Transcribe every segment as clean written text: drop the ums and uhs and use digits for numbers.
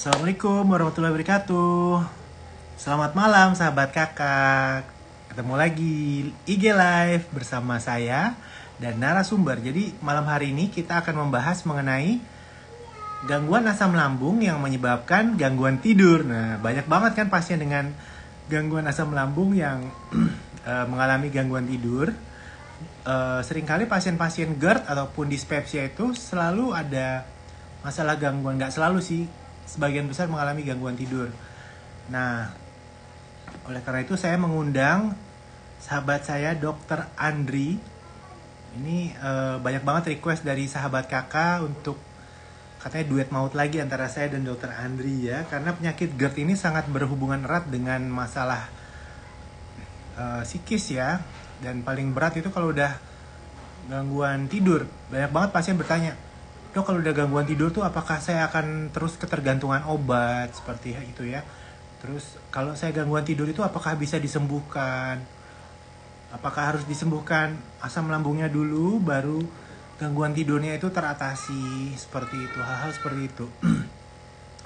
Assalamualaikum warahmatullahi wabarakatuh. Selamat malam sahabat kakak. Ketemu lagi IG Live bersama saya dan narasumber. Jadi malam hari ini kita akan membahas mengenai gangguan asam lambung yang menyebabkan gangguan tidur. Nah, banyak banget kan pasien dengan gangguan asam lambung yang mengalami gangguan tidur. Seringkali pasien-pasien GERD ataupun dispepsia itu selalu ada masalah gangguan, nggak selalu sih, sebagian besar mengalami gangguan tidur. Nah, oleh karena itu saya mengundang sahabat saya Dr. Andri. Ini banyak banget request dari sahabat kakak untuk katanya duet maut lagi antara saya dan Dr. Andri ya, karena penyakit GERD ini sangat berhubungan erat dengan masalah psikis ya, dan paling berat itu kalau udah gangguan tidur. Banyak banget pasien bertanya, dok kalau udah gangguan tidur tuh apakah saya akan terus ketergantungan obat seperti itu ya. Terus kalau saya gangguan tidur itu apakah bisa disembuhkan? Apakah harus disembuhkan asam lambungnya dulu baru gangguan tidurnya itu teratasi, seperti itu, hal-hal seperti itu.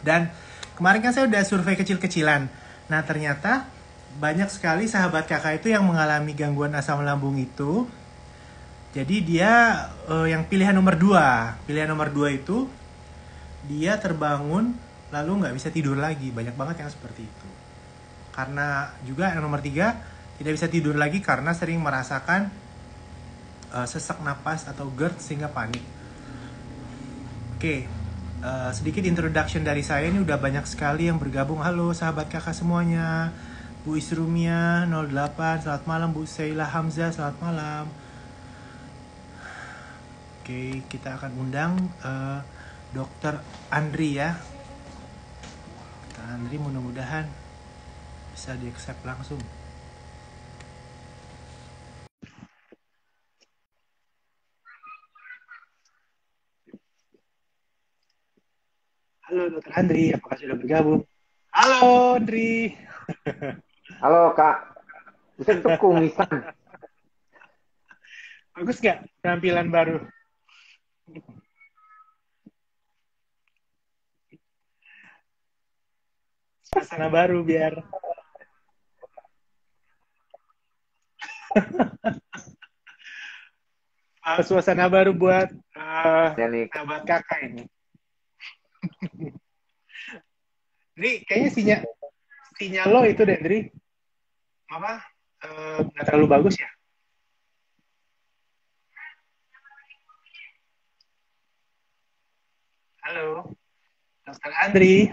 Dan kemarin kan saya udah survei kecil-kecilan. Nah ternyata banyak sekali sahabat kakak itu yang mengalami gangguan asam lambung itu. Jadi dia yang pilihan nomor 2. Pilihan nomor 2 itu dia terbangun lalu nggak bisa tidur lagi. Banyak banget yang seperti itu. Karena juga yang nomor 3 tidak bisa tidur lagi karena sering merasakan sesak napas atau GERD sehingga panik. Oke, sedikit introduction dari saya. Ini udah banyak sekali yang bergabung. Halo sahabat kakak semuanya. Bu Isrumia 08, selamat malam. Bu Seila Hamzah, selamat malam. Oke, kita akan undang Dr. Andri ya. Dr. Andri mudah-mudahan bisa di-accept langsung. Halo Dr. Andri, apakah sudah bergabung? Halo Andri. Halo Kak, bisa itu kumisan. Bagus nggak penampilan baru? Suasana baru biar suasana baru buat Ya nih, sahabat kakak ini. Dri, kayaknya sinyal lo itu deh, Dri. Apa? Nggak terlalu bagus ya? Halo, Dr. Andri.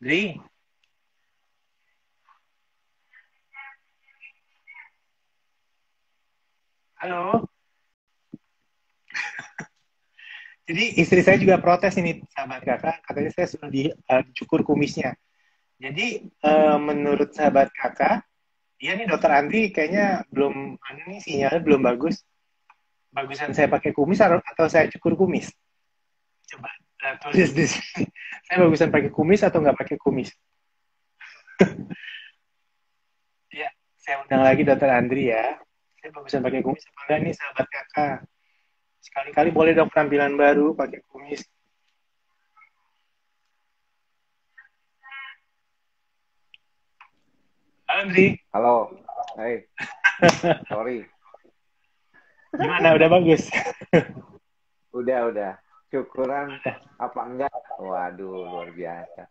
Dri, halo. Jadi istri saya juga protes ini, sahabat kakak. Katanya saya sudah dicukur kumisnya. Jadi menurut sahabat kakak, iya nih Dokter Andri kayaknya belum, mana nih sinyalnya belum bagus. Bagusan saya pakai kumis atau saya cukur kumis? Coba tulis di sini. Saya bagusan pakai kumis atau nggak pakai kumis? Ya, saya undang lagi Dokter Andri ya. Saya bagusan pakai kumis apa enggak nih sahabat kakak? Sekali-kali boleh dong penampilan baru pakai kumis. Andri, halo. Hey, sorry. gimana? Udah bagus? Udah. Syukuran apa enggak? Waduh, luar biasa.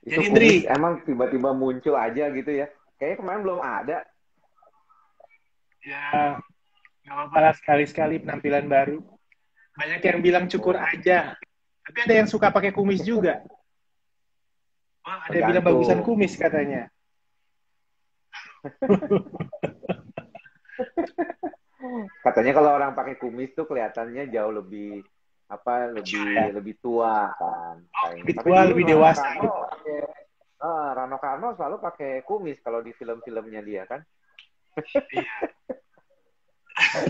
Itu Jadi Andri, kumis emang tiba-tiba muncul aja gitu ya. Kayaknya kemarin belum ada. ya nggak apa-apa lah sekali-sekali penampilan baru. Banyak yang bilang cukur Oh, aja. Tapi ada yang suka pakai kumis juga. Wah, ada yang bilang bagusan tergantung. kumis katanya. Katanya kalau orang pakai kumis tuh kelihatannya jauh lebih apa Mature lebih ya. lebih tua kan Oh, kayaknya. lebih Tapi tua, dulu lebih Rano dewasa Karno gitu. pakai Rano Karno selalu pakai kumis kalau di film-filmnya dia kan. Iya.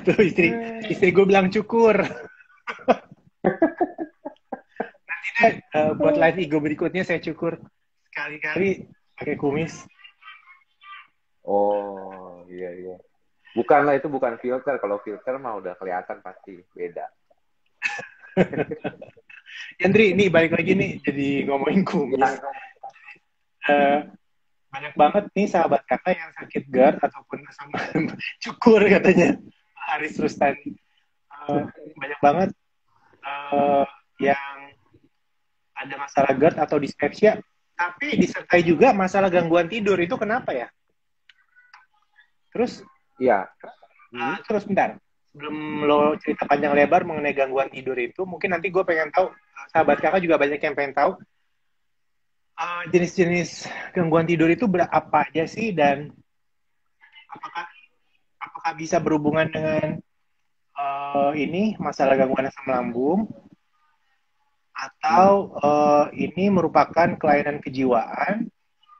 Tuh istri gue bilang cukur. Nanti deh buat live ego berikutnya saya cukur sekali-kali pakai kumis. Oh, iya. Bukanlah itu bukan filter. Kalau filter mah udah kelihatan pasti beda. Yandri, ini balik lagi nih jadi ngomongin kumis. Ya, Eh, banyak banget nih sahabat kakak yang sakit GERD ataupun sama cukur katanya Haris Rustani. Banyak banget eh, yang ada masalah GERD atau dispepsia, tapi disertai juga masalah gangguan tidur. Itu kenapa ya? Terus iya. Hmm. terus bentar. Sebelum lo cerita panjang lebar mengenai gangguan tidur itu, mungkin nanti gue pengen tahu, sahabat kakak juga banyak yang pengen tahu jenis-jenis gangguan tidur itu berapa aja sih, dan apakah apakah bisa berhubungan dengan ini masalah gangguan asam lambung, atau ini merupakan kelainan kejiwaan,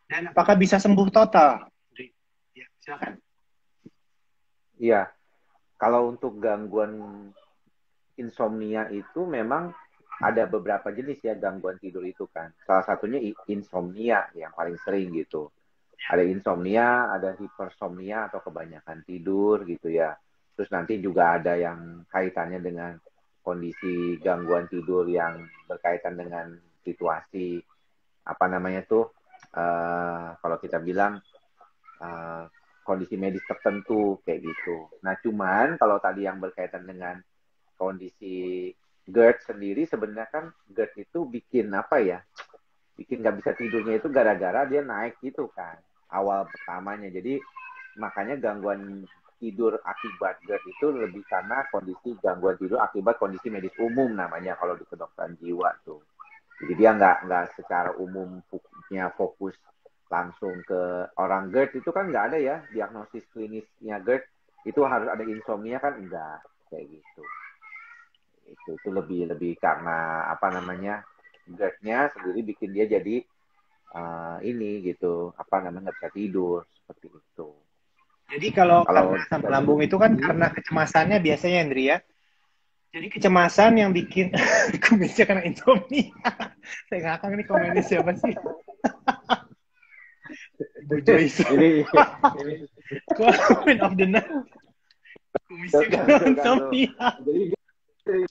dan apakah bisa sembuh total? Ya, silakan. Iya, kalau untuk gangguan insomnia itu memang ada beberapa jenis ya gangguan tidur itu kan. Salah satunya insomnia yang paling sering gitu. Ada insomnia, ada hipersomnia atau kebanyakan tidur gitu ya. Terus nanti juga ada yang kaitannya dengan kondisi gangguan tidur yang berkaitan dengan situasi apa namanya tuh kalau kita bilang uh, kondisi medis tertentu kayak gitu. Nah, cuman kalau tadi yang berkaitan dengan kondisi GERD sendiri sebenarnya kan GERD itu bikin apa ya? Bikin nggak bisa tidurnya itu gara-gara dia naik gitu kan awal pertamanya. Jadi makanya gangguan tidur akibat GERD itu lebih karena kondisi gangguan tidur akibat kondisi medis umum namanya kalau di kedokteran jiwa tuh. Jadi dia nggak secara umum punya fokus langsung ke orang GERD itu kan nggak ada ya diagnosis klinisnya GERD itu harus ada insomnia kan enggak kayak gitu. Itu lebih lebih karena apa namanya GERD-nya sendiri bikin dia jadi ini gitu apa namanya nggak bisa tidur seperti itu. Jadi kalau Kalau karena asam dari lambung itu kan hmm, karena kecemasannya biasanya, Andri ya. Jadi kecemasan yang bikin kumisnya kena insomnia. Saya ngakak nih, komennya siapa sih? Ibu Joyce. ini ini Comment of the night. Kumisnya kena tergantung. insomnia. Jadi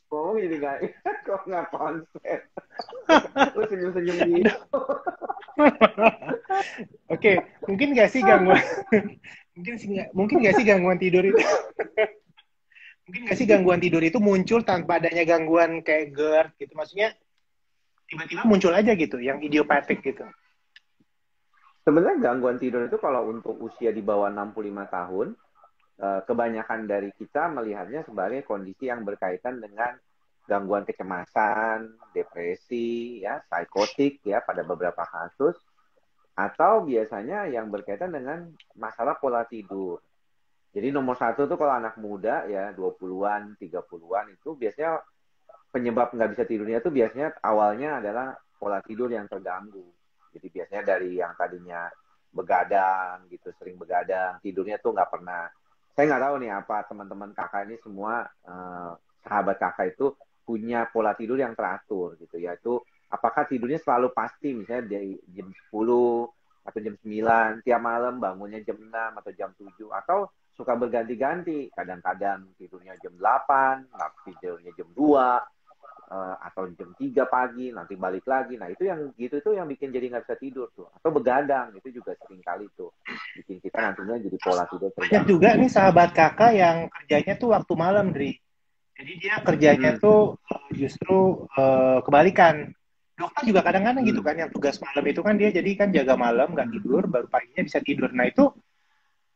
ngomong ini nggak kok nggak konsen. Lu senyum-senyum gitu. Oke, mungkin nggak sih gangguan mungkin nggak sih gangguan tidur itu mungkin nggak sih gangguan tidur itu muncul tanpa adanya gangguan kayak GERD gitu, maksudnya tiba-tiba muncul aja gitu yang idiopatik gitu. Sebenarnya gangguan tidur itu kalau untuk usia di bawah 65 tahun, kebanyakan dari kita melihatnya sebagai kondisi yang berkaitan dengan gangguan kecemasan, depresi, ya, psikotik ya pada beberapa kasus, atau biasanya yang berkaitan dengan masalah pola tidur. Jadi nomor satu tuh kalau anak muda ya 20-an, 30-an itu biasanya penyebab nggak bisa tidurnya itu biasanya awalnya adalah pola tidur yang terganggu. Jadi biasanya dari yang tadinya begadang gitu, sering begadang, tidurnya tuh nggak pernah. Saya nggak tahu nih apa teman-teman kakak ini semua sahabat kakak itu punya pola tidur yang teratur gitu, yaitu apakah tidurnya selalu pasti misalnya dari jam 10 atau jam 9 tiap malam bangunnya jam 6 atau jam 7 atau suka berganti-ganti kadang-kadang tidurnya jam 8 tidurnya jam 2 atau jam 3 pagi nanti balik lagi. Nah itu yang gitu itu yang bikin jadi nggak bisa tidur tuh atau begadang itu juga sering kali tuh bikin kita nantinya jadi pola tidur Banyak terganggu. juga nih sahabat kakak yang kerjanya tuh waktu malam, Dri. Jadi dia kerjanya Hmm, tuh justru kebalikan. Dokter juga kadang-kadang gitu hmm. kan, yang tugas malam itu kan dia jadi kan jaga malam nggak tidur, baru paginya bisa tidur. Nah itu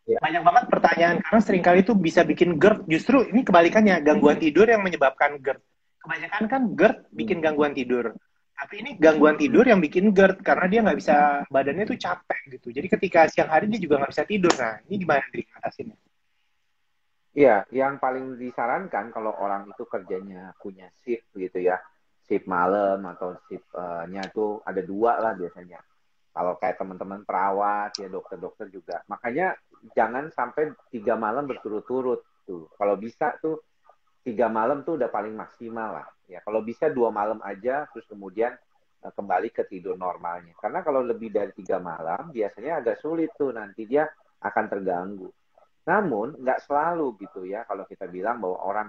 Ya. banyak banget pertanyaan karena seringkali itu bisa bikin GERD. Justru ini kebalikannya, gangguan tidur yang menyebabkan GERD. Kebanyakan kan GERD Hmm, bikin gangguan tidur. Tapi ini gangguan hmm. tidur yang bikin GERD karena dia nggak bisa, badannya tuh capek gitu. Jadi ketika siang hari dia juga nggak bisa tidur. Nah ini gimana nih ngatasinnya? Iya, yang paling disarankan kalau orang itu kerjanya punya shift gitu ya, shift malam atau shift-nya itu ada dua lah biasanya. Kalau kayak teman-teman perawat ya dokter-dokter juga. Makanya jangan sampai 3 malam berturut-turut tuh. Kalau bisa tuh 3 malam tuh udah paling maksimal lah. Ya kalau bisa 2 malam aja, terus kemudian kembali ke tidur normalnya. Karena kalau lebih dari 3 malam, biasanya agak sulit tuh nanti dia akan terganggu. Namun nggak selalu gitu ya kalau kita bilang bahwa orang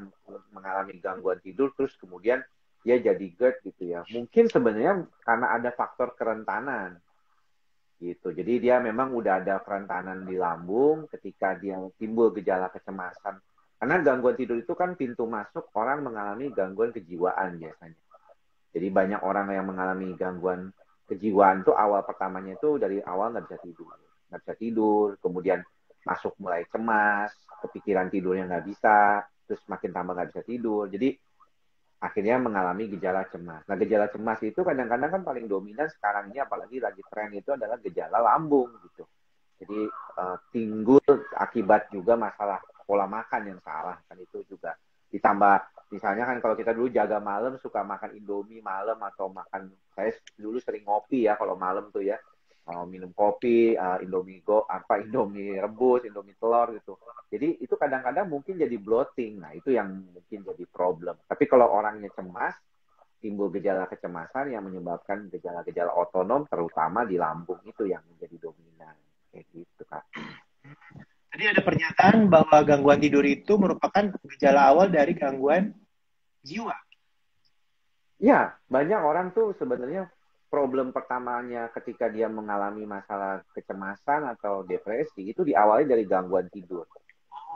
mengalami gangguan tidur terus kemudian dia jadi GERD gitu ya. Mungkin sebenarnya karena ada faktor kerentanan gitu. Jadi dia memang udah ada kerentanan di lambung ketika dia timbul gejala kecemasan. Karena gangguan tidur itu kan pintu masuk orang mengalami gangguan kejiwaan biasanya. Jadi banyak orang yang mengalami gangguan kejiwaan tuh awal pertamanya itu dari awal nggak bisa tidur, kemudian masuk mulai cemas, kepikiran tidurnya nggak bisa, terus makin tambah nggak bisa tidur. Jadi akhirnya mengalami gejala cemas. Nah, gejala cemas itu kadang-kadang kan paling dominan sekarang ini, apalagi lagi tren itu adalah gejala lambung gitu. Jadi timbul akibat juga masalah pola makan yang salah kan itu juga. Ditambah misalnya kan kalau kita dulu jaga malam suka makan Indomie malam atau makan, saya dulu sering ngopi ya kalau malam tuh ya, minum kopi, Indomie rebus, Indomie telur gitu. Jadi itu kadang-kadang mungkin jadi bloating. Nah, itu yang mungkin jadi problem. Tapi kalau orangnya cemas, timbul gejala kecemasan yang menyebabkan gejala-gejala otonom terutama di lambung itu yang menjadi dominan. Kayak gitu, Kak. Tadi ada pernyataan bahwa gangguan tidur itu merupakan gejala awal dari gangguan jiwa. Ya, banyak orang tuh sebenarnya problem pertamanya ketika dia mengalami masalah kecemasan atau depresi itu diawali dari gangguan tidur.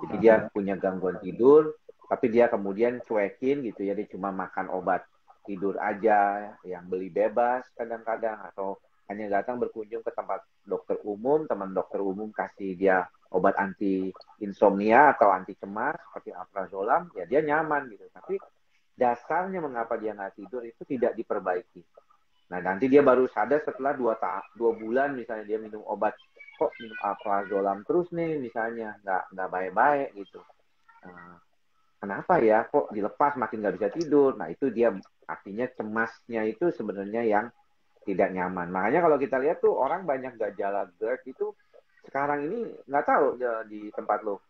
Jadi dia punya gangguan tidur, tapi dia kemudian cuekin gitu ya, dia cuma makan obat tidur aja, yang beli bebas kadang-kadang, atau hanya datang berkunjung ke tempat dokter umum, teman dokter umum kasih dia obat anti insomnia atau anti cemas seperti alprazolam, ya dia nyaman gitu. Tapi dasarnya mengapa dia nggak tidur itu tidak diperbaiki. Nah, nanti dia baru sadar setelah 2 bulan misalnya dia minum obat, kok minum alprazolam terus nih misalnya, nggak baik-baik gitu. Kenapa ya kok dilepas makin nggak bisa tidur. Nah, itu dia artinya cemasnya itu sebenarnya yang tidak nyaman. Makanya kalau kita lihat tuh orang banyak gejala GERD itu sekarang ini nggak tahu di tempat lo.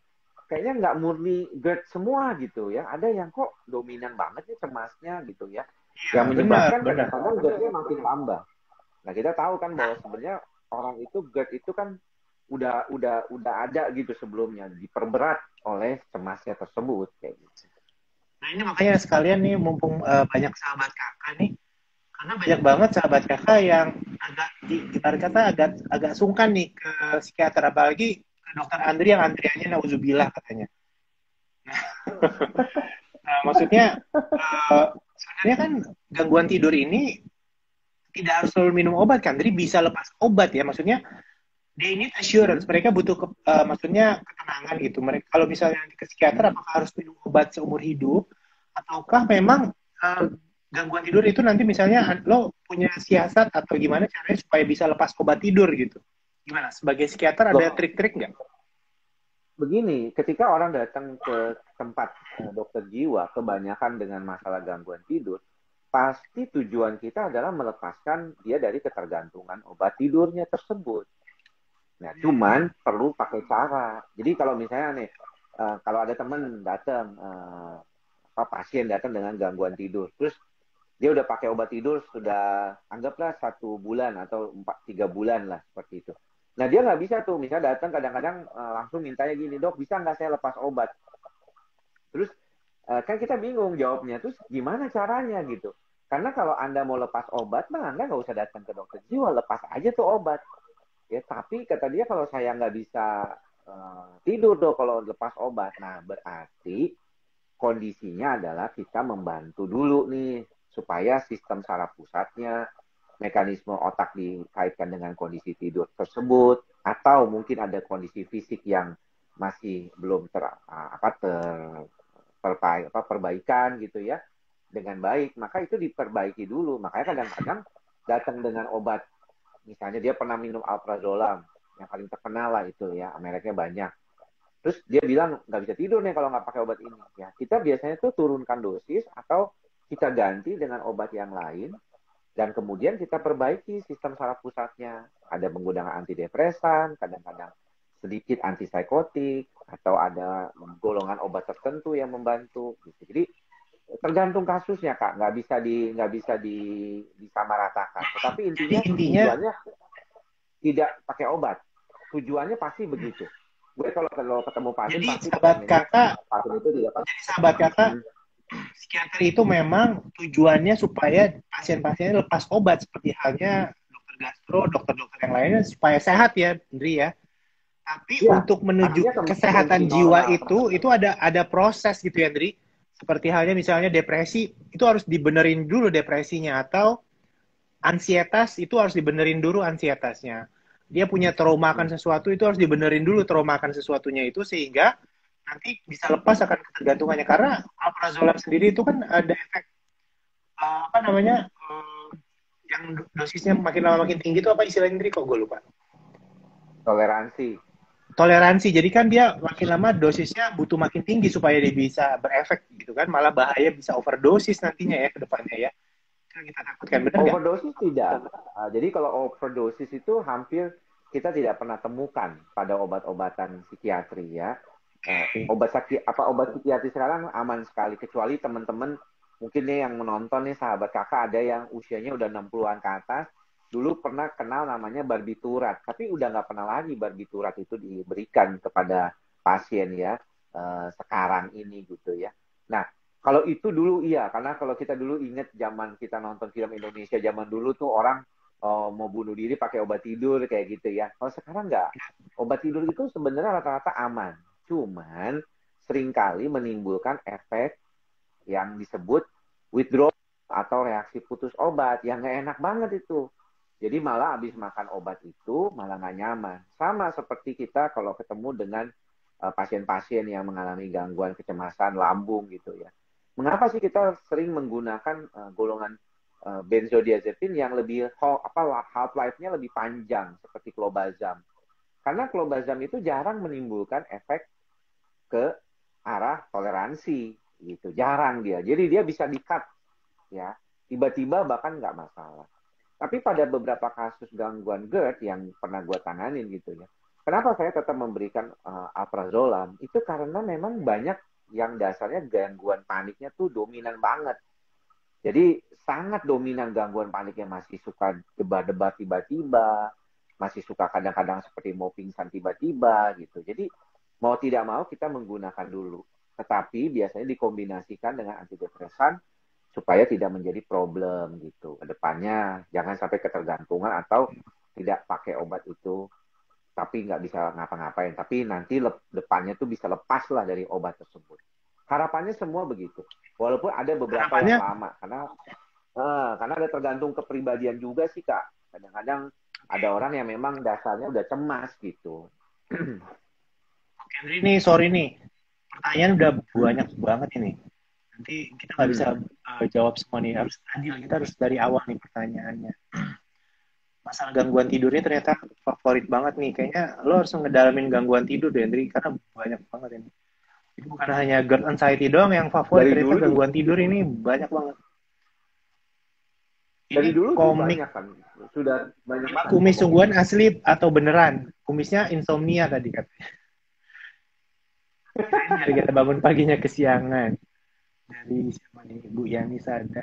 Kayaknya nggak murni GERD semua gitu ya. Ada yang kok dominan banget nih cemasnya gitu ya. Yang menyebabkan kadang-kadang GERD-nya makin tambah. Nah, kita tahu kan bahwa sebenarnya orang itu GERD itu kan udah ada gitu sebelumnya, diperberat oleh cemasnya tersebut kayak gitu. Nah, ini makanya sekalian nih mumpung banyak sahabat kakak nih, karena banyak banget sahabat kakak yang kita kata agak sungkan nih ke psikiater, apalagi ke dokter Andri yang antriannya nauzubillah katanya. Nah, maksudnya sebenarnya kan gangguan tidur ini tidak harus selalu minum obat kan, jadi bisa lepas obat ya, maksudnya they need assurance, mereka butuh maksudnya ketenangan gitu. Mereka kalau misalnya ke psikiater apakah harus minum obat seumur hidup ataukah memang gangguan tidur itu nanti misalnya lo punya siasat atau gimana caranya supaya bisa lepas obat tidur gitu. Gimana? Sebagai psikiater ada trik-trik nggak? Begini, ketika orang datang ke tempat dokter jiwa, kebanyakan dengan masalah gangguan tidur, pasti tujuan kita adalah melepaskan dia dari ketergantungan obat tidurnya tersebut. Nah, cuman perlu pakai cara. Jadi kalau misalnya nih, kalau ada teman datang, pasien datang dengan gangguan tidur, terus dia udah pakai obat tidur sudah anggaplah 1 bulan atau 3 bulan lah seperti itu. Nah, dia nggak bisa tuh, misalnya datang kadang-kadang langsung mintanya gini, dok bisa nggak saya lepas obat? Terus kan kita bingung jawabnya, terus gimana caranya gitu? Karena kalau Anda mau lepas obat, mah Anda nggak usah datang ke dokter jiwa, lepas aja tuh obat. Ya, tapi kata dia kalau saya nggak bisa tidur dong kalau lepas obat. Nah, berarti kondisinya adalah kita membantu dulu nih supaya sistem saraf pusatnya, mekanisme otak dikaitkan dengan kondisi tidur tersebut, atau mungkin ada kondisi fisik yang masih belum perbaikan gitu ya dengan baik, maka itu diperbaiki dulu. Makanya kadang-kadang datang dengan obat, misalnya dia pernah minum alprazolam, yang paling terkenal lah itu ya, mereknya banyak. Terus dia bilang nggak bisa tidur nih kalau nggak pakai obat ini. Ya, kita biasanya tuh turunkan dosis atau kita ganti dengan obat yang lain dan kemudian kita perbaiki sistem saraf pusatnya. Ada menggunakan antidepresan, kadang-kadang sedikit antipsikotik atau ada golongan obat tertentu yang membantu. Gitu. Jadi tergantung kasusnya Kak, nggak bisa disamaratakan. Tetapi intinya tujuannya tidak pakai obat. Tujuannya pasti begitu. Gue kalau ketemu pasien jadi pasti sahabat kakak, pasien itu tidak pasti. Sahabat kakak psikiater itu memang tujuannya supaya pasien-pasiennya lepas obat seperti halnya dokter gastro, dokter-dokter yang lainnya supaya sehat ya, Indri ya. Tapi Iya, untuk menuju artinya kondisi kesehatan jiwa normal. itu ada proses gitu ya, Indri. Seperti halnya misalnya depresi, itu harus dibenerin dulu depresinya atau ansietas itu harus dibenerin dulu ansietasnya. Dia punya trauma akan sesuatu itu harus dibenerin dulu trauma akan sesuatunya itu sehingga nanti bisa lepas akan ketergantungannya karena alprazolam sendiri itu kan ada efek apa namanya yang dosisnya makin lama makin tinggi itu apa istilahnya sendiri kok gue lupa Toleransi. toleransi jadi kan dia makin lama dosisnya butuh makin tinggi supaya dia bisa berefek gitu kan malah bahaya bisa overdosis nantinya ya ke depannya ya itu yang kita takutkan benar nggak? Overdosis tidak. Jadi kalau overdosis itu hampir kita tidak pernah temukan pada obat-obatan psikiatri ya. Obat psikiatri sekarang aman sekali kecuali teman-teman mungkin nih yang menonton nih sahabat kakak ada yang usianya udah 60-an ke atas dulu pernah kenal namanya barbiturat tapi udah nggak pernah lagi barbiturat itu diberikan kepada pasien ya sekarang ini gitu ya. Nah, kalau itu dulu iya, karena kalau kita dulu inget zaman kita nonton film Indonesia zaman dulu tuh orang mau bunuh diri pakai obat tidur kayak gitu ya. Kalau sekarang nggak, obat tidur itu sebenarnya rata-rata aman, cuman seringkali menimbulkan efek yang disebut withdrawal atau reaksi putus obat yang nggak enak banget itu. Jadi malah habis makan obat itu malah nggak nyaman. Sama seperti kita kalau ketemu dengan pasien-pasien yang mengalami gangguan kecemasan lambung gitu ya. Mengapa sih kita sering menggunakan golongan benzodiazepin yang lebih half life-nya lebih panjang seperti clobazam? Karena clobazam itu jarang menimbulkan efek ke arah toleransi gitu, jarang dia. Jadi dia bisa di-cut ya, tiba-tiba bahkan nggak masalah. Tapi pada beberapa kasus gangguan GERD yang pernah gue tanganin gitu ya, kenapa saya tetap memberikan alprazolam? Itu karena memang banyak yang dasarnya gangguan paniknya tuh dominan banget. Jadi sangat dominan gangguan paniknya masih suka debat-debat tiba-tiba, masih suka kadang-kadang seperti mau pingsan tiba-tiba gitu. Jadi mau tidak mau kita menggunakan dulu. Tetapi biasanya dikombinasikan dengan antidepresan supaya tidak menjadi problem gitu. Kedepannya jangan sampai ketergantungan atau tidak pakai obat itu tapi nggak bisa ngapa-ngapain. Tapi nanti depannya tuh bisa lepas lah dari obat tersebut. Harapannya semua begitu. Walaupun ada beberapa yang Harapannya lama karena ada tergantung kepribadian juga sih kak. Kadang-kadang ada orang yang memang dasarnya udah cemas gitu. Henry nih sorry nih pertanyaan udah banyak banget ini nanti kita nggak bisa jawab semua nih harus adil kita harus dari awal nih pertanyaannya masalah gangguan tidurnya ternyata favorit banget nih kayaknya lo harus ngedalamin gangguan tidur deh Hendri karena banyak banget ini jadi bukan hanya GERD anxiety doang yang favorit Dari ternyata dulu gangguan tidur ini banyak banget ini dari dulu tuh komik banyak kan. Sudah banyak ini banget kumis komik. sungguhan asli atau beneran kumisnya insomnia tadi katanya biar kita bangun paginya kesiangan dari siapa nih Bu Yani Sada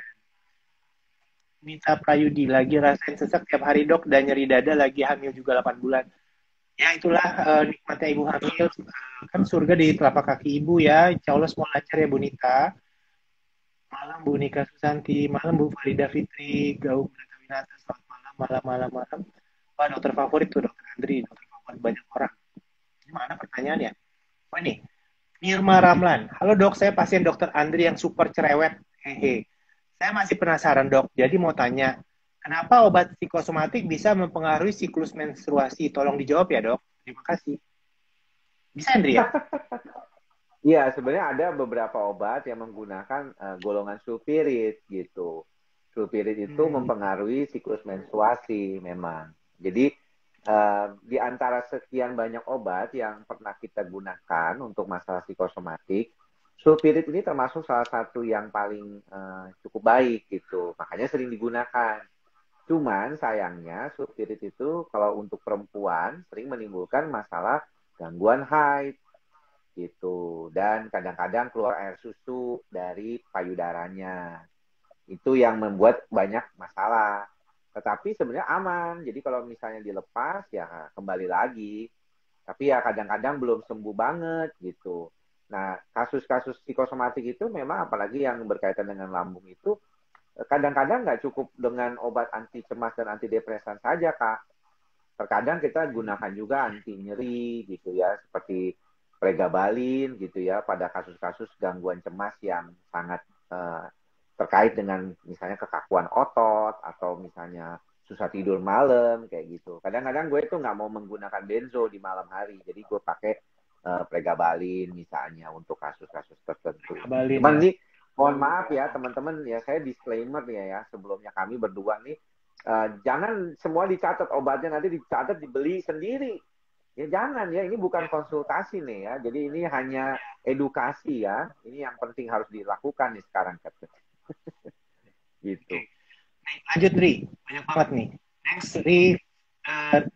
Mita Prayudi lagi rasain sesak tiap hari dok dan nyeri dada lagi hamil juga 8 bulan ya itulah nikmatnya ibu hamil kan surga di telapak kaki ibu ya insya Allah semua lancar ya Bu Nita malam Bu Nika Susanti malam Bu Farida Fitri Gaung Winata selamat malam Wah, dokter favorit tuh dokter Andri dokter favorit banyak orang gimana pertanyaannya oh ini Nirma Ramlan halo dok saya pasien dokter Andri yang super cerewet hehe saya masih penasaran dok jadi mau tanya kenapa obat psikosomatik bisa mempengaruhi siklus menstruasi tolong dijawab ya dok terima kasih bisa Andri ya Iya, sebenarnya ada beberapa obat yang menggunakan golongan sulfirit gitu. Sulfirit itu mempengaruhi siklus menstruasi memang. Jadi di antara sekian banyak obat yang pernah kita gunakan untuk masalah psikosomatik, sulfirit ini termasuk salah satu yang paling cukup baik gitu. Makanya sering digunakan. Cuman sayangnya sulfirit itu kalau untuk perempuan sering menimbulkan masalah gangguan haid gitu dan kadang-kadang keluar air susu dari payudaranya itu yang membuat banyak masalah tetapi sebenarnya aman jadi kalau misalnya dilepas ya kembali lagi tapi ya kadang-kadang belum sembuh banget gitu Nah, kasus-kasus psikosomatik itu memang apalagi yang berkaitan dengan lambung itu kadang-kadang nggak cukup dengan obat anti cemas dan antidepresan saja, Kak. Terkadang kita gunakan juga anti nyeri gitu ya, seperti pregabalin gitu ya, pada kasus-kasus gangguan cemas yang sangat terkait dengan misalnya kekakuan otot atau misalnya susah tidur malam kayak gitu. Kadang-kadang gue tuh nggak mau menggunakan benzo di malam hari, jadi gue pakai pregabalin misalnya untuk kasus-kasus tertentu. Kabalin Cuman ya. nih, mohon maaf ya teman-teman ya, saya disclaimer ya sebelumnya kami berdua nih, jangan semua dicatat obatnya, nanti dicatat dibeli sendiri. Ya jangan ya, ini bukan konsultasi nih ya. Jadi ini hanya edukasi ya. Ini yang penting harus dilakukan nih sekarang. Gitu. Oke. Lanjut Ri, banyak banget nih.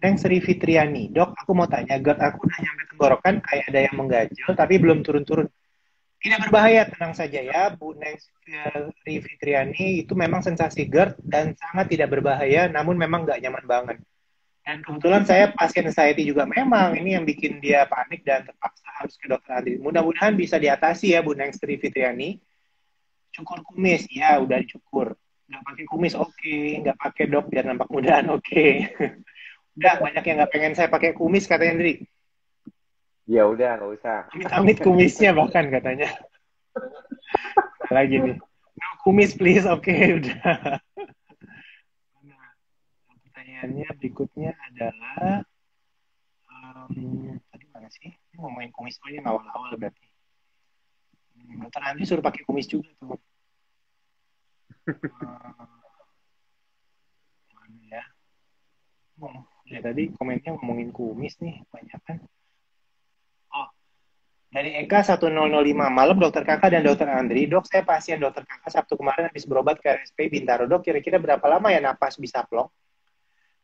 Next Ri Fitriani. Dok, aku mau tanya, GERD aku udah nyampe tenggorokan kayak ada yang mengganjal tapi belum turun-turun. Tidak berbahaya, tenang saja ya, Bu Next Ri Fitriani. Itu memang sensasi GERD dan sangat tidak berbahaya, namun memang nggak nyaman banget. Dan kebetulan saya pasien anxiety juga, memang ini yang bikin dia panik dan terpaksa harus ke dokter Andri. Mudah-mudahan bisa diatasi ya Bu Next Ri Fitriani. Cukur kumis, ya udah dicukur. Nggak pakai kumis, oke. Nggak pakai dok biar nampak mudahan, oke. Udah, banyak yang nggak pengen saya pakai kumis katanya Andri. Ya udah, nggak usah. Amit-amit kumisnya bahkan katanya. Lagi nih. No kumis please, oke, udah. Nah, pertanyaannya berikutnya adalah tadi mana sih? Ini ngomongin kumis aja yang awal-awal berarti. Dokter Andri suruh pakai kumis juga tuh. Mana ya? Ya tadi komennya ngomongin kumis nih, banyak kan. Oh, dari Eka 1005 malam dokter kakak dan dokter Andri. Dok, saya pasien dokter kakak Sabtu kemarin habis berobat ke RSP Bintaro. Dok, kira-kira berapa lama ya napas bisa plong?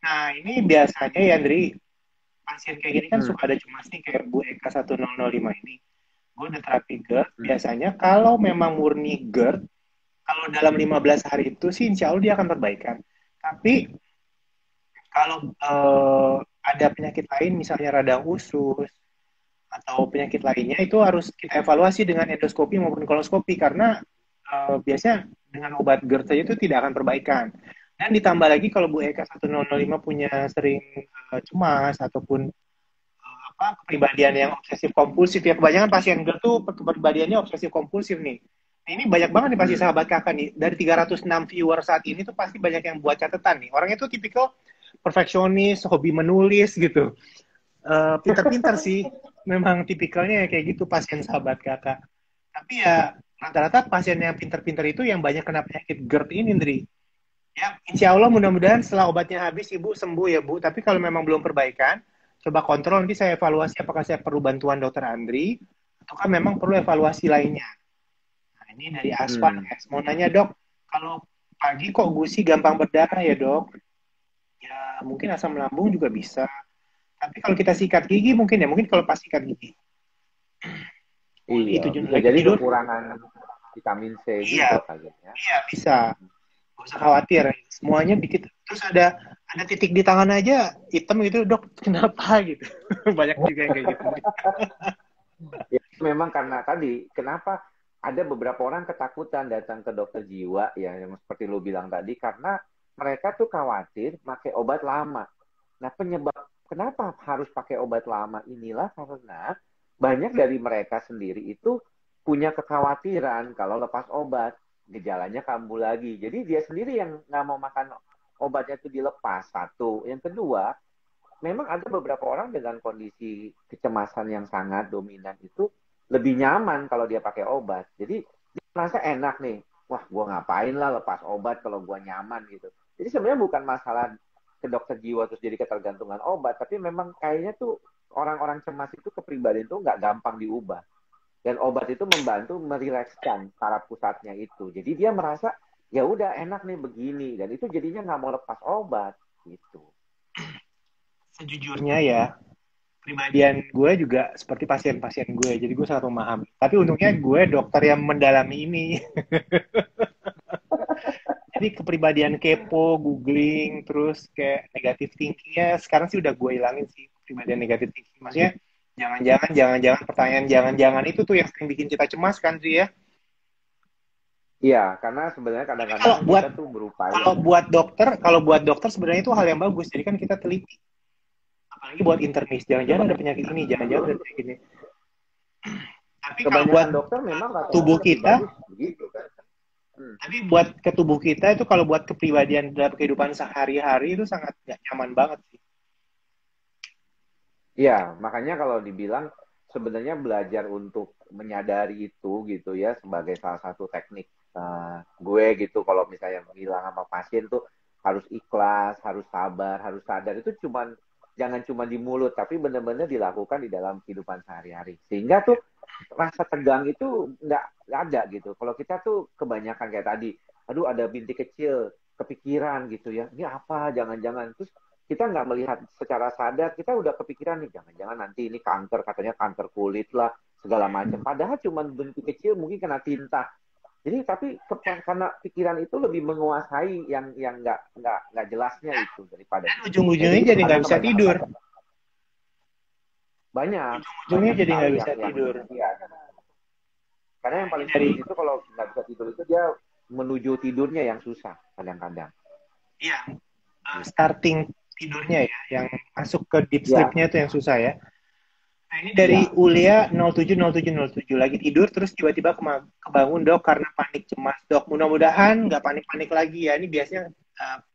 Nah, ini biasanya ya Andri, pasien kayak gini kan suka ada cemas nih kayak Bu Eka 1005 ini. Gue udah terapi GERD, biasanya kalau memang murni GERD, kalau dalam 15 hari itu sih insya Allah dia akan perbaikan. Tapi kalau ada penyakit lain, misalnya radang usus, atau penyakit lainnya, itu harus kita evaluasi dengan endoskopi maupun koloskopi, karena biasanya dengan obat GERD saja itu tidak akan perbaikan. Dan ditambah lagi kalau Bu Eka 1005 punya sering cemas, ataupun kepribadian yang obsesif kompulsif ya, kebanyakan pasien GERD tuh kepribadiannya obsesif kompulsif nih. Ini banyak banget nih pasti sahabat kakak nih, dari 306 viewer saat ini tuh pasti banyak yang buat catatan nih. Orangnya tuh tipikal perfeksionis, hobi menulis gitu. Pintar-pintar sih, memang tipikalnya kayak gitu pasien sahabat kakak. Tapi ya rata-rata pasien yang pintar-pintar itu yang banyak kena penyakit GERD ini, Ndri. Ya, insya Allah mudah-mudahan setelah obatnya habis ibu sembuh ya Bu. Tapi kalau memang belum perbaikan, coba kontrol, nanti saya evaluasi apakah saya perlu bantuan dokter Andri ataukah memang perlu evaluasi lainnya. Nah, ini dari Aspan ya. Mau nanya dok, kalau pagi kok gusi gampang berdarah ya dok? Ya mungkin asam lambung juga bisa. Tapi kalau kita sikat gigi mungkin ya, mungkin kalau pas sikat gigi. Iya, itu bisa jadi tidur, kekurangan vitamin C iya, juga kali ya. Iya, bisa. Gak usah khawatir, semuanya dikit. Terus ada titik di tangan aja hitam gitu, dok kenapa gitu. Banyak juga yang kayak gitu. Ya, memang karena tadi, kenapa ada beberapa orang ketakutan datang ke dokter jiwa ya, yang seperti lu bilang tadi, karena mereka tuh khawatir pakai obat lama. Nah, penyebab kenapa harus pakai obat lama inilah karena banyak dari mereka sendiri itu punya kekhawatiran kalau lepas obat gejalanya kambuh lagi. Jadi dia sendiri yang nggak mau makan obatnya itu dilepas. Satu. Yang kedua, memang ada beberapa orang dengan kondisi kecemasan yang sangat dominan itu lebih nyaman kalau dia pakai obat. Jadi dia merasa enak nih. Wah, gue ngapain lah lepas obat kalau gue nyaman gitu. Jadi sebenarnya bukan masalah ke dokter jiwa terus jadi ketergantungan obat, tapi memang kayaknya tuh orang-orang cemas itu kepribadian itu nggak gampang diubah. Dan obat itu membantu merilekskan saraf pusatnya itu. Jadi dia merasa ya udah enak nih begini, dan itu jadinya nggak mau lepas obat gitu. Sejujurnya ya, kepribadian gue juga seperti pasien-pasien gue, jadi gue sangat memahami. Tapi untungnya gue dokter yang mendalami ini. Jadi kepribadian kepo, googling, terus kayak negatif thinking-nya sekarang sih udah gue hilangin sih, kepribadian negatif thinking. Maksudnya Jangan-jangan pertanyaan jangan-jangan itu tuh yang sering bikin kita cemas kan sih ya. Iya, karena sebenarnya kadang-kadang Kalau buat kita tuh berupaya. kalau buat dokter sebenarnya itu hal yang bagus. Jadi kan kita teliti. Apalagi buat internis. Jangan-jangan ada penyakit ini, jangan-jangan ada penyakit ini. Tapi kalau buat Kebanyakan dokter memang rata-rata tubuh lebih kita, bagus begitu kan. Hmm. tapi buat ke tubuh kita itu kalau buat kepribadian dalam kehidupan sehari-hari itu sangat gak nyaman banget sih. Iya, makanya kalau dibilang sebenarnya belajar untuk menyadari itu gitu ya sebagai salah satu teknik gue gitu kalau misalnya bilang sama pasien tuh harus ikhlas, harus sabar, harus sadar itu jangan cuma di mulut tapi benar-benar dilakukan di dalam kehidupan sehari-hari. Sehingga tuh rasa tegang itu nggak ada gitu. Kalau kita tuh kebanyakan kayak tadi, aduh ada bintik kecil kepikiran gitu ya, ini apa jangan-jangan terus kita nggak melihat secara sadar, kita udah kepikiran nih, jangan-jangan nanti ini kanker, katanya kanker kulit lah, segala macam. Padahal cuma bentuk kecil, mungkin kena tinta. Jadi tapi karena pikiran itu lebih menguasai yang nggak jelasnya itu daripada Dan itu. Nah itu ujung-ujungnya gitu jadi karena nggak bisa kebanyakan tidur. banyak Ujung-ujungnya banyak jadi sekali nggak bisa yang tidur. ya, karena yang Ini paling dari sulit itu kalau nggak bisa tidur itu dia menuju tidurnya yang susah kadang-kadang. ya starting tidurnya ya, yang masuk ke deep Ya, sleep-nya itu yang susah ya. Nah, ini dari ya. Ulia 070707 lagi tidur terus tiba-tiba kebangun dok karena panik cemas dok. Mudah-mudahan nggak panik-panik lagi ya. Ini biasanya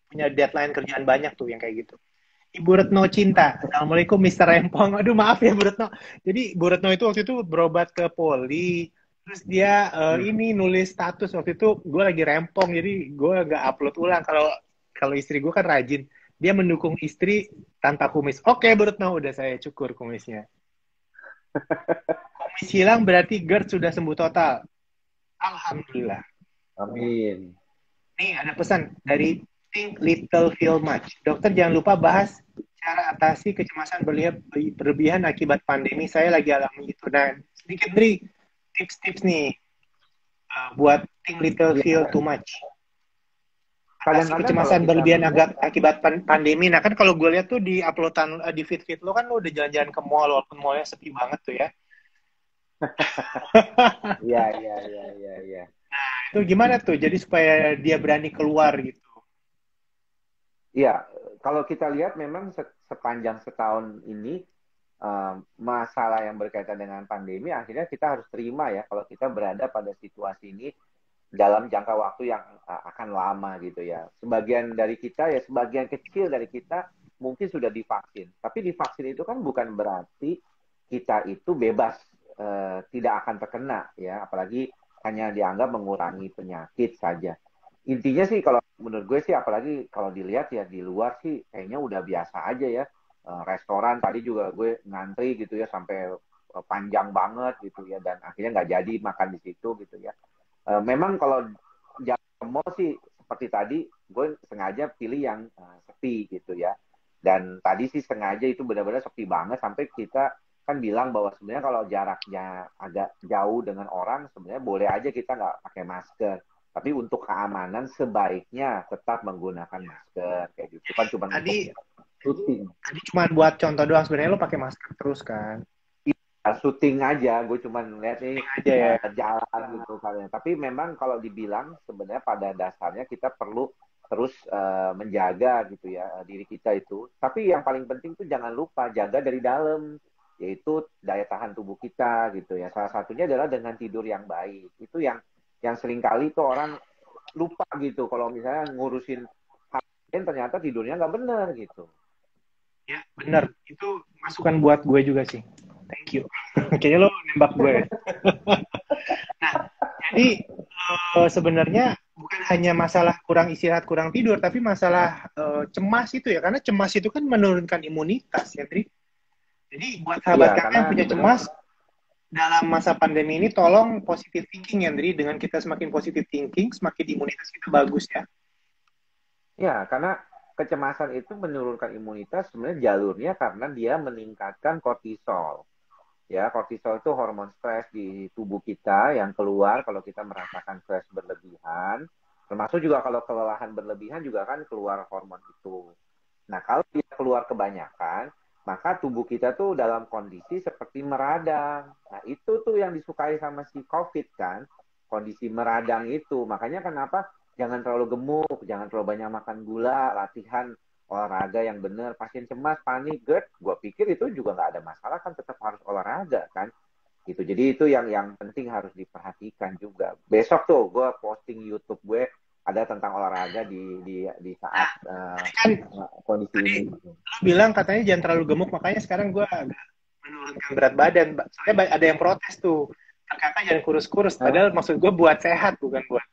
punya deadline kerjaan banyak tuh yang kayak gitu. Ibu Retno Cinta, Assalamualaikum Mister Rempong. Aduh maaf ya Bu Retno. Jadi Bu Retno itu waktu itu berobat ke Poli. Terus dia Hmm. ini nulis status waktu itu gue lagi rempong jadi gue nggak upload ulang. Kalau kalau istri gue kan rajin. Dia mendukung istri tanpa kumis. Oke Bu Retno udah saya cukur kumisnya. Kumis hilang berarti GERD sudah sembuh total. Alhamdulillah. Amin. Nih ada pesan dari Think Little Feel Much. Dokter jangan lupa bahas cara atasi kecemasan berlebihan akibat pandemi. Saya lagi alami itu. Nah, sedikit beri tips-tips nih buat Think Little Ya, Feel Too Much. Atasi kadang-kadang kalau kecemasan kita berlebihan melihat, akibat pandemi. Nah kan kalau gue lihat tuh di uploadan di feed lo kan lo udah jalan-jalan ke mall walaupun mallnya sepi banget tuh ya. ya, ya, ya, ya, ya. Itu gimana tuh? Jadi supaya dia berani keluar gitu. Iya, kalau kita lihat memang sepanjang setahun ini masalah yang berkaitan dengan pandemi akhirnya kita harus terima ya kalau kita berada pada situasi ini dalam jangka waktu yang akan lama gitu ya. Sebagian dari kita ya sebagian kecil dari kita mungkin sudah divaksin, tapi divaksin itu kan bukan berarti kita itu bebas tidak akan terkena ya, apalagi hanya dianggap mengurangi penyakit saja. Intinya sih kalau menurut gue sih apalagi kalau dilihat ya di luar sih kayaknya udah biasa aja ya. Restoran tadi juga gue ngantri gitu ya sampai panjang banget gitu ya dan akhirnya nggak jadi makan di situ gitu ya. Memang kalau jalan ke mall sih seperti tadi gue sengaja pilih yang sepi gitu ya. Dan tadi sih sengaja itu benar-benar sepi banget sampai kita kan bilang bahwa sebenarnya kalau jaraknya agak jauh dengan orang sebenarnya boleh aja kita nggak pakai masker. Tapi untuk keamanan sebaiknya tetap menggunakan masker kayak gitu. Kan cuma untuk Tadi syuting. tadi cuma buat contoh doang sebenarnya lo pakai masker terus kan. Syuting aja, gue cuma ngeliat nih Aja ya. jalan gitu kalian. Tapi memang kalau dibilang sebenarnya pada dasarnya kita perlu terus menjaga gitu ya diri kita itu. Tapi yang paling penting tuh jangan lupa jaga dari dalam, yaitu daya tahan tubuh kita gitu ya. Salah satunya adalah dengan tidur yang baik. Itu yang sering kali tuh orang lupa gitu. Kalau misalnya ngurusin hal lain ternyata tidurnya nggak benar gitu. Ya, bener. Itu masukan buat gue juga sih. Thank you. Kayaknya lo nembak gue. Nah, jadi sebenarnya bukan hanya masalah kurang istirahat, kurang tidur, tapi masalah cemas itu ya. Karena cemas itu kan menurunkan imunitas ya, Tri. Jadi buat Iya, sahabat kakak karena yang punya sebenarnya cemas, dalam masa pandemi ini tolong positive thinking ya, Tri. Dengan kita semakin positive thinking, semakin imunitas kita bagus ya. ya, karena kecemasan itu menurunkan imunitas sebenarnya jalurnya karena dia meningkatkan kortisol. Ya, kortisol itu hormon stres di tubuh kita yang keluar kalau kita merasakan stres berlebihan. Termasuk juga kalau kelelahan berlebihan juga kan keluar hormon itu. Nah, kalau dia keluar kebanyakan, maka tubuh kita tuh dalam kondisi seperti meradang. Nah, itu tuh yang disukai sama si COVID kan, kondisi meradang itu. Makanya kenapa jangan terlalu gemuk, jangan terlalu banyak makan gula, latihan olahraga yang benar. Pasien cemas, panik, GERD, gue pikir itu juga nggak ada masalah kan, tetap harus olahraga kan. Gitu. Jadi itu yang penting harus diperhatikan juga. Besok tuh gue posting YouTube gue ada tentang olahraga di saat Kan kondisi tadi ini. lu bilang katanya jangan terlalu gemuk, makanya sekarang gue agak menurunkan berat badan. Soalnya ada yang protes tuh. Kakak jangan kurus-kurus, padahal maksud gue buat sehat, bukan buat.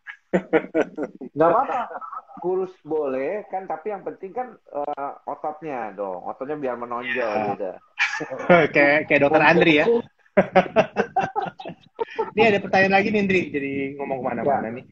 Nggak apa-apa, kurus boleh kan, tapi yang penting kan ototnya dong, ototnya biar menonjol gitu. kayak dokter Andri ya. Ini ada pertanyaan lagi nih, Indri. Jadi ngomong kemana-mana nih.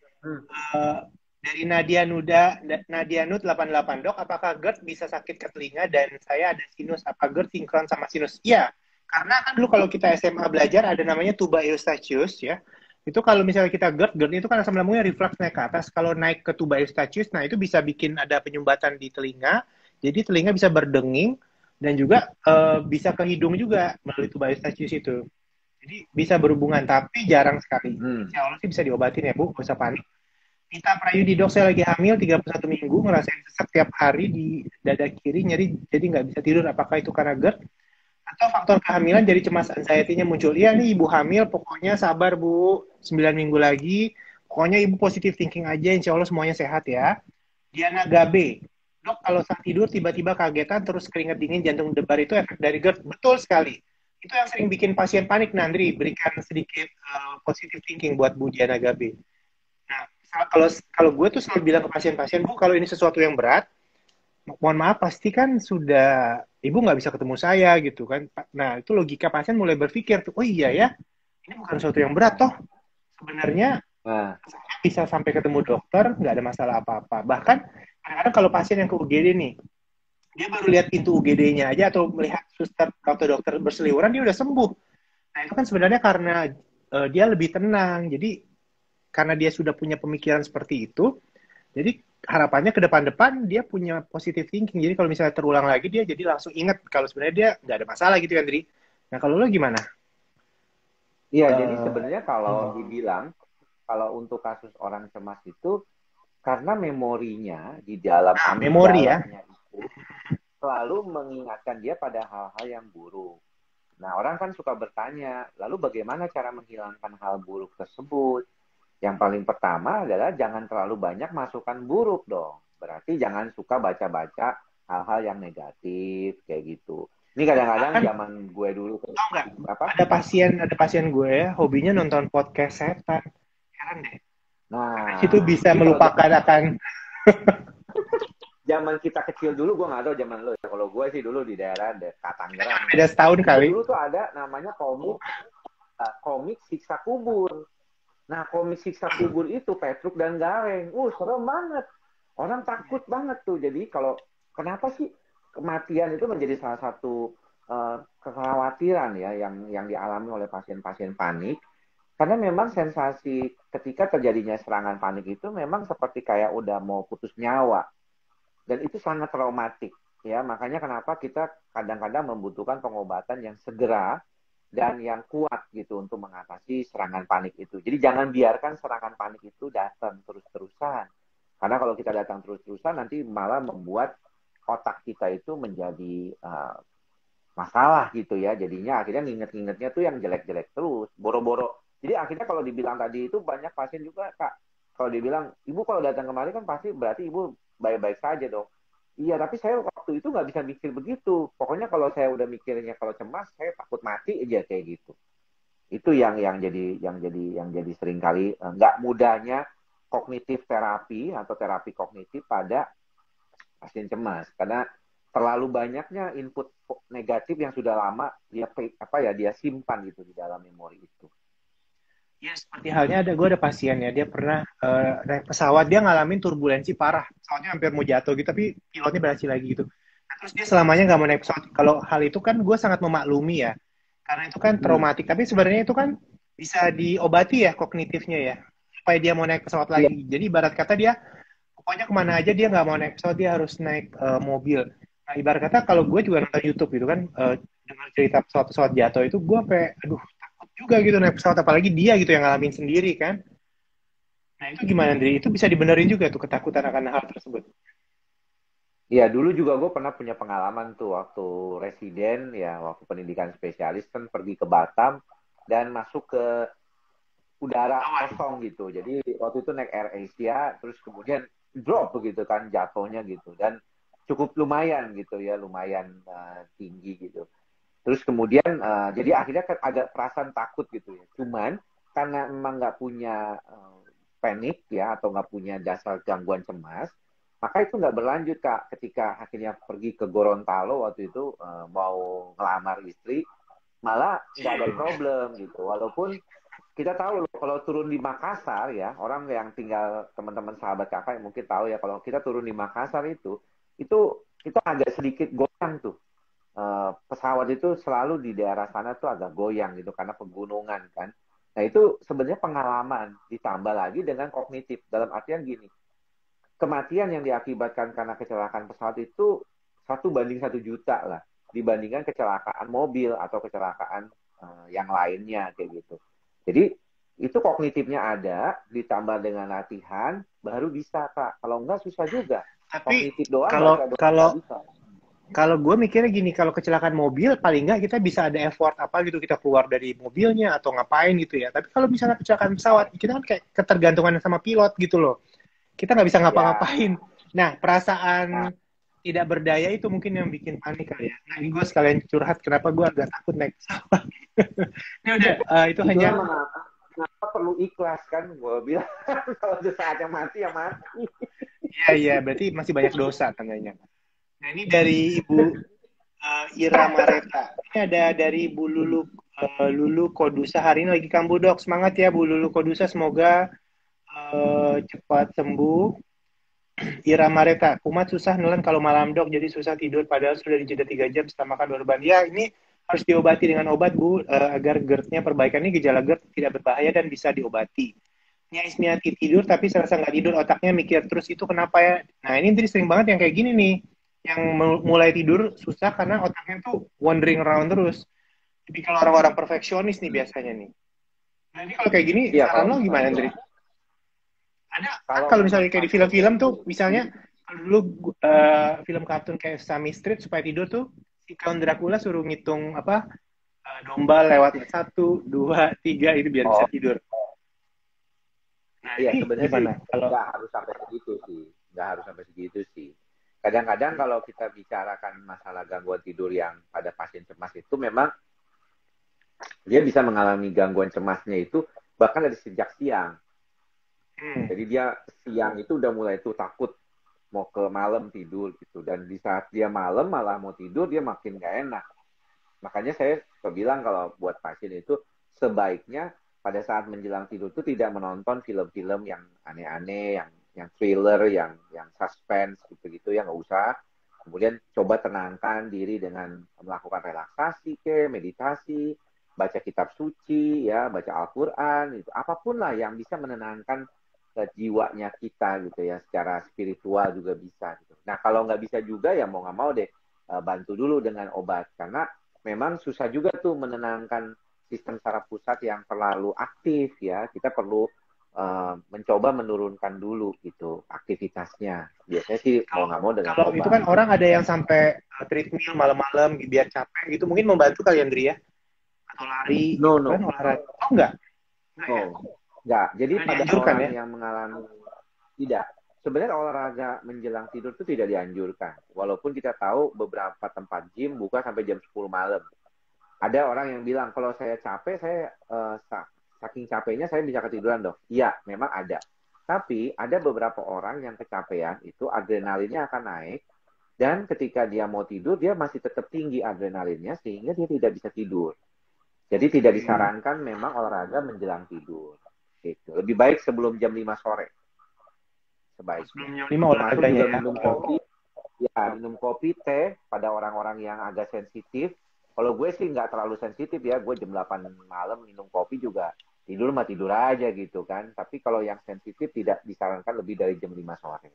Dari Nadia Nut 88, Dok, apakah GERD bisa sakit ke telinga dan saya ada sinus? Apa GERD sinkron sama sinus? Iya, karena kan dulu kalau kita SMA belajar ada namanya tuba eustachius ya. Itu kalau misalnya kita GERD itu kan asam lambungnya reflux naik ke atas. Kalau naik ke tuba eustachius, nah itu bisa bikin ada penyumbatan di telinga. Jadi telinga bisa berdenging dan juga bisa ke hidung juga melalui tuba eustachius itu. Jadi bisa berhubungan, tapi jarang sekali. Insya Allah sih bisa diobatin ya, Bu. Gak usah panik. Kita Prayudi, Dok, saya lagi hamil 31 minggu, ngerasain sesak tiap hari di dada kiri, nyeri, jadi nggak bisa tidur. Apakah itu karena GERD? Atau faktor kehamilan jadi cemas, anxiety-nya muncul? Iya nih, ibu hamil, pokoknya sabar, Bu. 9 minggu lagi. Pokoknya ibu positive thinking aja, insya Allah semuanya sehat ya. Diana Gabe, Dok, kalau saat tidur tiba-tiba kagetan, terus keringat dingin, jantung debar, itu efek dari GERD? Betul sekali. Itu yang sering bikin pasien panik, Nandri. Berikan sedikit positive thinking buat Bu Diana Gabe. Nah, kalau gue tuh selalu bilang ke pasien-pasien, Bu, kalau ini sesuatu yang berat, mohon maaf, pasti kan sudah ibu nggak bisa ketemu saya gitu kan. Nah, itu logika pasien mulai berpikir tuh, oh iya ya, ini bukan sesuatu yang berat toh. Sebenarnya saya bisa sampai ketemu dokter, nggak ada masalah apa-apa. Bahkan kadang-kadang kalau pasien yang ke UGD nih, dia baru lihat pintu UGD-nya aja atau melihat suster atau dokter berseliweran, dia udah sembuh. Nah, itu kan sebenarnya karena dia lebih tenang. Jadi karena dia sudah punya pemikiran seperti itu, jadi harapannya ke depan-depan dia punya positive thinking. Jadi kalau misalnya terulang lagi, dia jadi langsung ingat kalau sebenarnya dia nggak ada masalah gitu kan, Dri. Nah, kalau lo gimana? Iya, jadi sebenarnya kalau dibilang, kalau untuk kasus orang cemas itu, karena memorinya di dalam memori ya. itu selalu mengingatkan dia pada hal-hal yang buruk. Nah, orang kan suka bertanya, lalu bagaimana cara menghilangkan hal buruk tersebut? Yang paling pertama adalah jangan terlalu banyak masukan buruk dong. Berarti jangan suka baca-baca hal-hal yang negatif kayak gitu. Ini kadang-kadang zaman gue dulu Ada pasien gue ya, hobinya nonton podcast setan. Heran deh. Nah, itu bisa melupakan akan zaman kita kecil dulu, gue nggak tahu zaman lo. Kalau gue sih dulu di daerah dekat Tangerang. Beda setahun kali. Dulu tuh ada namanya komik siksa kubur. Nah, komik siksa kubur itu Petruk dan Gareng. Serem banget. Orang takut banget tuh. Jadi kenapa sih kematian itu menjadi salah satu kekhawatiran ya yang dialami oleh pasien-pasien panik. Karena memang sensasi ketika terjadinya serangan panik itu memang seperti kayak udah mau putus nyawa. Dan itu sangat traumatik. Ya, makanya kenapa kita kadang-kadang membutuhkan pengobatan yang segera dan yang kuat gitu untuk mengatasi serangan panik itu. Jadi jangan biarkan serangan panik itu datang terus-terusan. Karena kalau kita datang terus-terusan nanti malah membuat otak kita itu menjadi masalah gitu ya. Jadinya akhirnya nginget-ngingetnya tuh yang jelek-jelek terus, boro-boro. Jadi akhirnya kalau dibilang tadi itu banyak pasien juga, Kak. Kalau dibilang, Ibu kalau datang kemari kan pasti berarti Ibu baik-baik saja dong. Iya, tapi saya waktu itu nggak bisa mikir begitu. Pokoknya kalau saya udah mikirnya kalau cemas, saya takut mati aja kayak gitu. Itu yang jadi sering kali nggak mudahnya kognitif terapi atau terapi kognitif pada pasien cemas karena terlalu banyaknya input negatif yang sudah lama dia simpan gitu di dalam memori itu. Ya, seperti halnya gue ada pasien ya, dia pernah naik pesawat, dia ngalamin turbulensi parah, pesawatnya hampir mau jatuh gitu, tapi pilotnya berhasil lagi gitu. Nah, terus dia selamanya nggak mau naik pesawat. Kalau hal itu kan gue sangat memaklumi ya, karena itu kan traumatik, tapi sebenarnya itu kan bisa diobati ya kognitifnya ya, supaya dia mau naik pesawat lagi. Jadi ibarat kata dia, pokoknya kemana aja dia nggak mau naik pesawat, dia harus naik mobil. Nah, ibarat kata kalau gue juga nonton YouTube gitu kan, dengar cerita pesawat-pesawat jatuh itu gue sampai, aduh takut juga gitu naik pesawat, apalagi dia gitu yang ngalamin sendiri kan. Nah itu gimana Andri? Itu bisa dibenerin juga tuh ketakutan akan hal tersebut. Iya, dulu juga gue pernah punya pengalaman tuh waktu residen, ya waktu pendidikan spesialis kan pergi ke Batam dan masuk ke udara Awan. kosong gitu. Jadi waktu itu naik Air Asia, terus kemudian drop begitu kan jatuhnya gitu. Dan cukup lumayan gitu ya, lumayan tinggi gitu. Terus kemudian, jadi akhirnya kan agak perasaan takut gitu ya. Cuman karena memang nggak punya panik ya, atau nggak punya dasar gangguan cemas, maka itu nggak berlanjut Kak. Ketika akhirnya pergi ke Gorontalo waktu itu mau ngelamar istri, malah nggak ada problem gitu. Walaupun kita tahu loh kalau turun di Makassar ya, orang yang tinggal teman-teman sahabat kakak yang mungkin tahu ya, kalau kita turun di Makassar itu kita agak sedikit goyang tuh. Pesawat itu selalu di daerah sana tuh agak goyang gitu karena pegunungan kan. Nah itu sebenarnya pengalaman ditambah lagi dengan kognitif dalam artian gini, kematian yang diakibatkan karena kecelakaan pesawat itu 1 banding 1 juta lah dibandingkan kecelakaan mobil atau kecelakaan yang lainnya kayak gitu. Jadi itu kognitifnya ada ditambah dengan latihan baru bisa Kak. Kalau enggak susah juga. Tapi Kognitif doang kalau baca doang nggak kalau bisa. kalau gue mikirnya gini, kalau kecelakaan mobil paling nggak kita bisa ada effort apa gitu, kita keluar dari mobilnya atau ngapain gitu ya. Tapi kalau misalnya kecelakaan pesawat, kita kan kayak ketergantungan sama pilot gitu loh. Kita nggak bisa Ya. ngapa-ngapain. Nah, Nah, perasaan tidak berdaya itu mungkin yang bikin panik kali ya. Nah, ini gue sekalian curhat kenapa gue agak takut naik pesawat. Ini udah, itu itulah hanya, mengapa perlu ikhlas kan gue bilang. Kalau udah saatnya mati ya mati. iya, iya, berarti masih banyak dosa tandanya. Nah, ini dari Ibu Ira Mareta. Ini ada dari Bu Lulu, Lulu Kodusa. Hari ini lagi kambuh dok. Semangat ya Bu Lulu Kodusa. Semoga cepat sembuh. Ira Mareta. Kumat susah nelen kalau malam dok. Jadi susah tidur. Padahal sudah dijeda 3 jam setelah makan baru ya ini harus diobati dengan obat Bu. Agar GERD-nya perbaikan ini gejala GERD tidak berbahaya dan bisa diobati. Niati tidur tapi serasa nggak tidur, otaknya mikir terus itu kenapa ya. Nah ini jadi sering banget yang kayak gini nih, yang mulai tidur susah karena otaknya tuh wandering around terus. Jadi kalau orang-orang perfeksionis nih biasanya nih. Nah ini kalau kayak gini Iya saran kalau lo gimana Andri? Ada kan kalau kalau memang misalnya kayak di pasiennya film-film tuh itu misalnya kalau dulu film kartun kayak Sesame Street supaya tidur tuh si Count Dracula suruh ngitung apa, domba lewat 1, 2, 3 itu biar bisa oh tidur. Nah iya ini sebenarnya sih gimana kalau nggak harus sampai segitu sih, nggak harus sampai segitu sih. Kadang-kadang kalau kita bicarakan masalah gangguan tidur yang pada pasien cemas itu memang dia bisa mengalami gangguan cemasnya itu bahkan dari sejak siang. hmm, Jadi dia siang itu udah mulai tuh takut mau ke malam tidur gitu, dan di saat dia malam malah mau tidur dia makin gak enak. Makanya saya bilang kalau buat pasien itu sebaiknya pada saat menjelang tidur itu tidak menonton film-film yang aneh-aneh, yang thriller, yang suspense gitu-gitu ya nggak usah. Kemudian coba tenangkan diri dengan melakukan relaksasi ke meditasi, baca kitab suci ya, baca Al-Qur'an, itu apapun lah yang bisa menenangkan jiwanya kita gitu ya, secara spiritual juga bisa gitu. Nah kalau nggak bisa juga ya mau nggak mau deh bantu dulu dengan obat, karena memang susah juga tuh menenangkan sistem saraf pusat yang terlalu aktif ya. Kita perlu mencoba menurunkan dulu gitu aktivitasnya. Biasanya sih mau kalau nggak mau dengan kalau itu obat. kan orang ada yang sampai treadmill malam-malam biar capek gitu mungkin membantu kali Andri ya, atau lari No, gitu kan no, olahraga. Oh enggak ya, no. Nggak. Jadi nggak pada dianjurkan orang ya. yang mengalami tidak. Sebenarnya olahraga menjelang tidur itu tidak dianjurkan. Walaupun kita tahu beberapa tempat gym buka sampai jam 10 malam. Ada orang yang bilang kalau saya capek saya saking capeknya saya bisa ketiduran dong. Iya, memang ada. Tapi ada beberapa orang yang kecapean itu adrenalinnya akan naik, dan ketika dia mau tidur dia masih tetap tinggi adrenalinnya sehingga dia tidak bisa tidur. Jadi tidak Hmm. disarankan memang olahraga menjelang tidur. Gitu. Lebih baik sebelum jam 5 sore sebaiknya. Sebelum jam 5 Termasuk olahraganya juga ya. minum kopi. Ya, minum kopi, teh pada orang-orang yang agak sensitif. Kalau gue sih nggak terlalu sensitif ya, gue jam 8 malam minum kopi juga tidur mah tidur aja gitu kan. Tapi kalau yang sensitif tidak disarankan lebih dari jam 5 sore